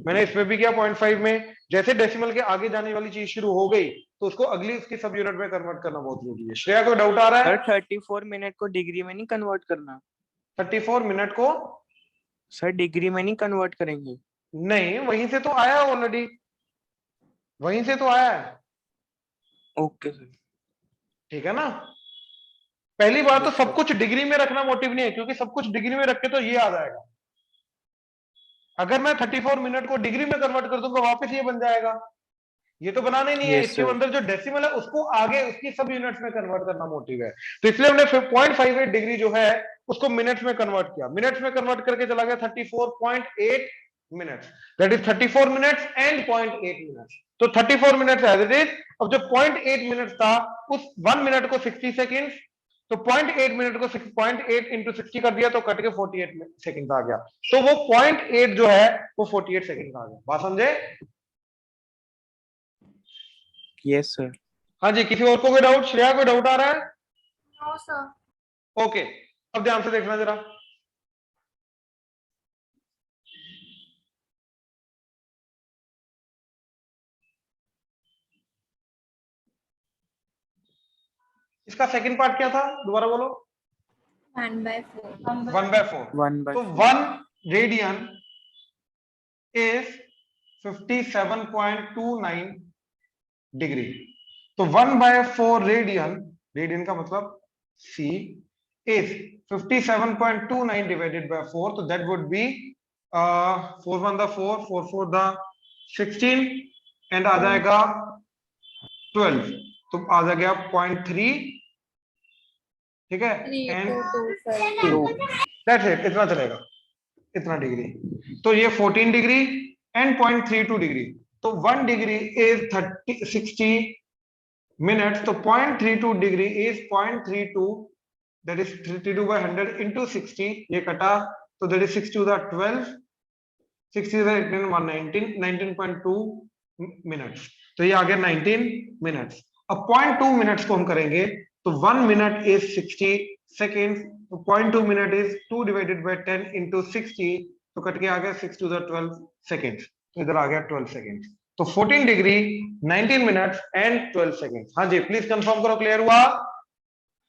0.5 में। जैसे डेसिमल के आगे जाने वाली चीज शुरू हो गई तो उसको अगली उसकी सब यूनिट में कन्वर्ट करना बहुत जरूरी है। श्रेया को डाउट आ रहा है। सर 34 मिनट को डिग्री में नहीं कन्वर्ट करना। 34 मिनट को सर डिग्री में नहीं कन्वर्ट करेंगे। नहीं वहीं से तो आया ऑलरेडी वहीं से तो आया है। ओके सर ठीक है ना। पहली बात तो सब कुछ डिग्री में रखना मोटिव नहीं है क्योंकि सब कुछ डिग्री में रख के तो ये आ जाएगा। अगर मैं 34 मिनट को डिग्री में कन्वर्ट कर दूंगा वापस ये बन जाएगा। ये तो बनाना ही नहीं है। इसके अंदर जो डेसिमल है उसको आगे उसकी सब यूनिट्स में कन्वर्ट करना मोटिव है। तो इसलिए हमने 0.58 डिग्री जो है उसको मिनट्स में कन्वर्ट किया। मिनट्स में कन्वर्ट करके चला गया 34.8 minutes that is 34 minutes and 0.8 minutes. तो 34 मिनट्स एज इट इज। अब जो 0.8 मिनट्स था उस 1 मिनट को 60 सेकेंड। तो 0.8 मिनट को 0.8 into 60 कर दिया तो कट के 48 सेकंड आ गया। तो वो 0.8 जो है वो 48 सेकंड का आ गया। बात समझे। Yes sir. हाँ जी किसी और को कोई डाउट। श्रेया कोई डाउट आ रहा है। No sir. ओके अब ध्यान से देखना जरा। इसका सेकंड पार्ट क्या था दोबारा बोलो। 1/4 1/4 तो 1 रेडियन इज 57.29 डिग्री। तो 1/4 रेडियन का मतलब C is 57.29 divided by 4 तो that would be 4 1 the 4 4 4 the 16 and आ जाएगा 12 तो आ जाएगा 0.3 ठीक है एंड 2 दैट्स इट। इतना चलेगा इतना डिग्री। तो ये 14 डिग्री एंड 0.32 डिग्री। तो 1 डिग्री इज 60 मिनट्स। तो 0.32 degree is 0.32 that is 32/100 into 60 ये कटा तो that is 6 to the 12 60 to the 18 119 19.2 minutes. तो ये आ गया 19 मिनट्स। अब 0.2 मिनट्स को हम करेंगे तो 1 मिनट इज 60 सेकेंड। तो 0.2 minute is 2 divided by 10 into 60 तो कट के आ गया 6 to the 12 सेकेंड। तो इधर आ गया 12 सेकेंड। तो 14 डिग्री 19 मिनट्स एंड 12 सेकेंड। हाँ जी प्लीज कंफर्म करो। क्लियर हुआ।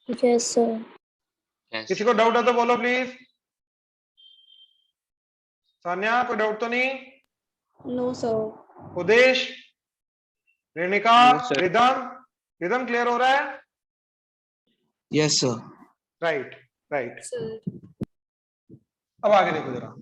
Yes sir. किसी को डाउट है तो बोलो प्लीज। सान्या कोई डाउट तो नहीं? No sir. Udesh, Renika, No, sir. Ridam clear हो रहा है? Yes, sir. Right right. Sir अब आगे देखो जरा।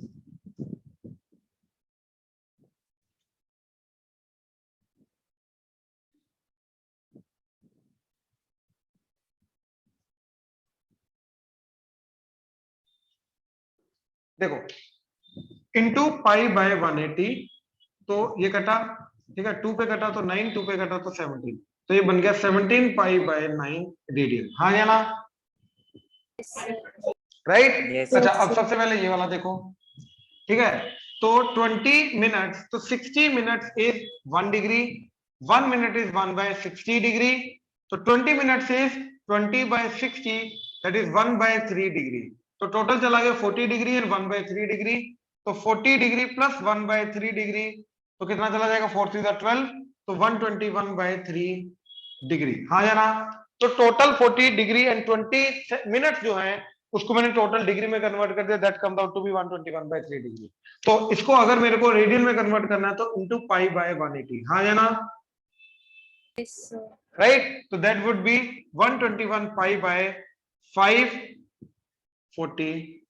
देखो इंटू पाई बाय 180, तो ये कटा, ठीक है, 2 पे कटा तो 9, 2 पे कटा तो 17, तो ये बन गया 17 पाई बाय 9 रेडियन। हाँ या ना? राइट। अच्छा अब सबसे पहले ये वाला देखो, ठीक है, तो 20 मिनट्स, तो 60 minutes is 1 degree, 1 minute is 1 by 60 degree, तो 20 minutes is 20 by 60, that is 1 by 3 degree. तो टोटल चला गया 40 डिग्री एंड 1 बाय 3 डिग्री, तो 40 डिग्री प्लस 1 बाय 3 डिग्री, तो कितना चला जाएगा? 4 3 12, तो 121 बाय 3 डिग्री। हाँ या ना? तो टोटल 40 डिग्री एंड 20 मिनट्स जो है उसको मैंने टोटल डिग्री में कन्वर्ट कर दिया, that comes out to be 121 by 3 degree. तो इसको अगर मेरे को रेडियन में कन्वर्ट करना है तो इनटू पाई बाय 180। हाँ या ना? राइट, तो that would be 121 pi by 540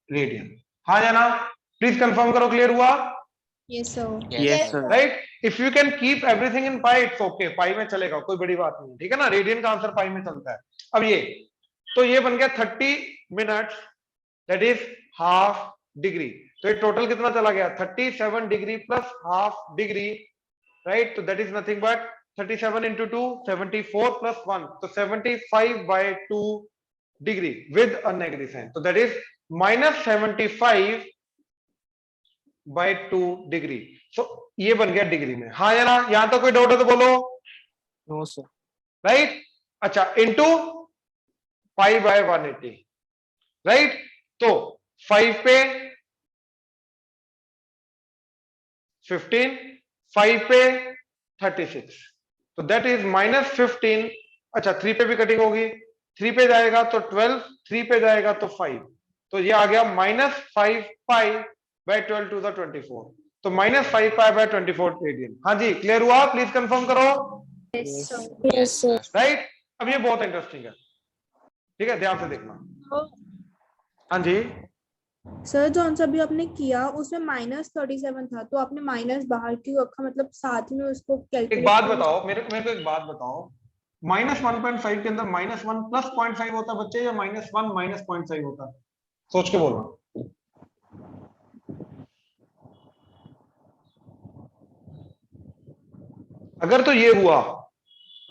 radian. हाँ या ना? प्लीज कंफर्म करो, क्लियर हुआ? Yes sir. Yes, sir. Right, if you can keep everything in pi it's okay, pi में चलेगा, कोई बड़ी बात नहीं, ठीक है ना? रेडियन का आंसर पाई में चलता है। अब ये, तो ये बन गया 30 minutes, that is half degree, तो ये टोटल कितना चला गया? 37 degree plus half degree, right, तो that is nothing but 37 into 2, 74 plus 1, तो 75 by 2 degree with a negative sign, तो that is minus 75 by 2 degree. so ये बन गया डिग्री में। हाँ या ना? यहां तो कोई डाउट है तो बोलो। No sir. राइट, अच्छा, इंटू पाई बाय 180, राइट, तो 5 पे 15, 5 पे 36, तो दैट इज माइनस 15। अच्छा 3 पे भी कटिंग होगी, 3 पे जाएगा तो 12, 3 पे जाएगा तो 5, तो ये आ गया minus 5 pi by 12 to the 24, तो माइनस 5 पाई बाय 24 रेडियन। हाँ जी, क्लियर हुआ? प्लीज कंफर्म करो। Yes sir. राइट, अब ये बहुत इंटरेस्टिंग है, ठीक है, ध्यान से देखना। हाँ जी, सर जो आंसर अभी आपने किया उसमें -37 था, तो आपने माइनस बाहर क्यों रखा? मतलब साथ में उसको कैलकुलेट। एक बात बताओ मेरे को एक बात बताओ, -1.5 के अंदर -1 प्लस 0.5 होता बच्चे, या -1 माइनस 0.5 होता? सोच के बोलना। अगर तो ये हुआ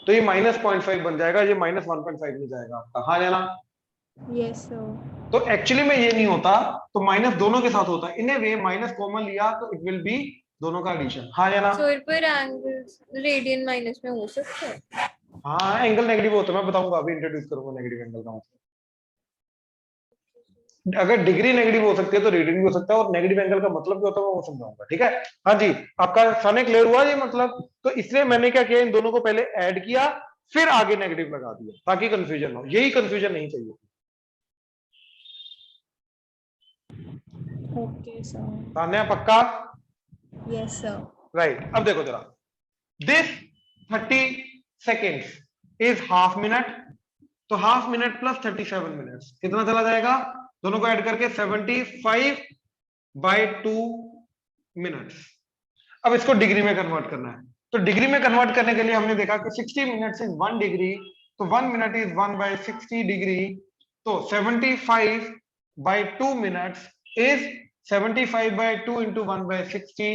तो ये -0.5 बन जाएगा, ये -1.5 नहीं जाएगा आपका। हाँ या ना? Yes sir. तो एक्चुअली में ये नहीं होता, तो माइनस दोनों के साथ होता है। इन ए वे माइनस कॉमन लिया तो इट विल बी दोनों का एडिशन। हाँ या ना? सर पर एंगल रेडियन माइनस में हो सकता है? हाँ, एंगल नेगेटिव होता है, मैं बताऊंगा, अभी इंट्रोड्यूस करूंगा नेगेटिव एंगल का मतलब। अगर डिग्री नेगेटिव हो सकती है तो रेडियन भी हो सकता है, और नेगेटिव एंगल का मतलब क्या होता है वो समझाऊंगा, ठीक है? हाँ जी, आपका सामने क्लियर हुआ ये मतलब? तो इसलिए मैंने क्या किया, इन दोनों को पहले ऐड किया फिर आगे नेगेटिव लगा दिया ताकि कंफ्यूजन हो। यही कंफ्यूजन नहीं चाहिए। Okay sir. तान्या पक्का? Yes sir. राइट, अब देखो जरा, this 30 seconds is half minute, तो हाफ मिनट प्लस 37 मिनट्स कितना चला जाएगा? दोनों को ऐड करके 75 बाय 2 मिनट्स। अब इसको डिग्री में कन्वर्ट करना है, तो डिग्री में कन्वर्ट करने के लिए हमने देखा कि 60 मिनट्स इज 1 डिग्री, तो 1 मिनट इज 1 बाय 60 डिग्री, तो 75 by 2 minutes is 75 by 2 into 1 by 60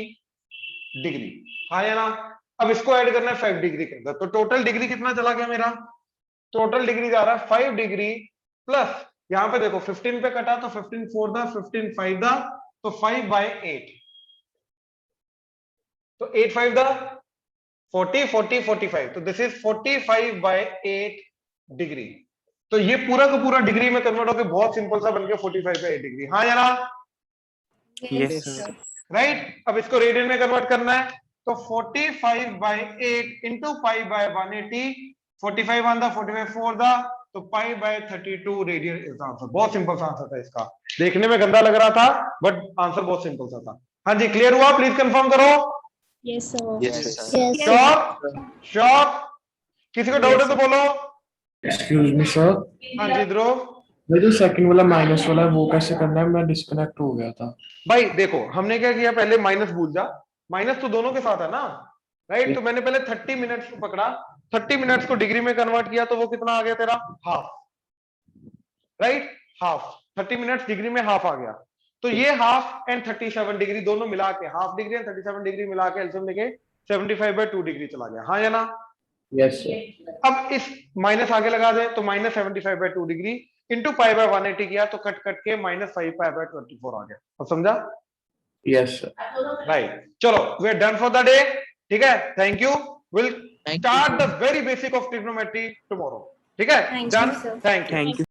degree. हाँ या ना? अब इसको ऐड करना है 5 डिग्री के अंदर, तो टोटल डिग्री कितना चला गया मेरा? टोटल डिग्री जा रहा है 5 डिग्री प्लस, यहां पे देखो 15 पे कटा तो 15 4 दा, 15 5 दा, तो 5 बाय 8, तो 8 5 दा 40 40 45, तो दिस इज 45 बाय 8 डिग्री। तो ये पूरा का पूरा डिग्री में कन्वर्ट होकर बहुत सिंपल सा बन गया 45 बाय 8 डिग्री। हाँ या ना? Yes, sir. राइट, अब इसको रेडियन में कन्वर्ट करना है, तो 45 बाय 8 इंटू पाई बाय 180, 45 1 दा 45 4 दा, तो pi by 32 radian is the answer. बहुत सिंपल सा आंसर था इसका, देखने में गंदा लग रहा था बट आंसर बहुत सिंपल सा था। हाँ जी, क्लियर हुआ? प्लीज कंफर्म करो। Yes sir. Yes, sir. Sure? Sure? किसी को डाउट है तो बोलो। एक्सक्यूज मी सर, हाँ जी ध्रुव। मैं जो सेकंड वाला माइनस वाला है वो कैसे करना है? मैं डिस्कनेक्ट हो गया था। भाई देखो हमने क्या किया, पहले माइनस भूल जा, माइनस तो दोनों के साथ है ना, राइट? तो मैंने पहले 30 मिनट्स को पकड़ा, 30 मिनट्स को डिग्री में कन्वर्ट किया, तो वो कितना आ गया तेरा? Half, right? Half, 30 minutes degree में हाफ आ गया। तो ये हाफ एंड 37 डिग्री दोनों मिला के, हाफ डिग्री एंड 37 डिग्री मिला के एलसीएम लेके 75/2 डिग्री चला गया। हाँ या ना? Yes sir. अब इस माइनस आगे लगा दे तो minus 75/2 degree into pi by 180 किया तो कट कट के माइनस 5 पाई बाय 24 आ गया। अब समझा? Yes sir. राइट, चलो we are done for the day. ठीक है, thank you. Will Thank you, start sir. The very basic of trigonometry tomorrow. ठीक है, Thank you, done. sir. Thank you. Thank you.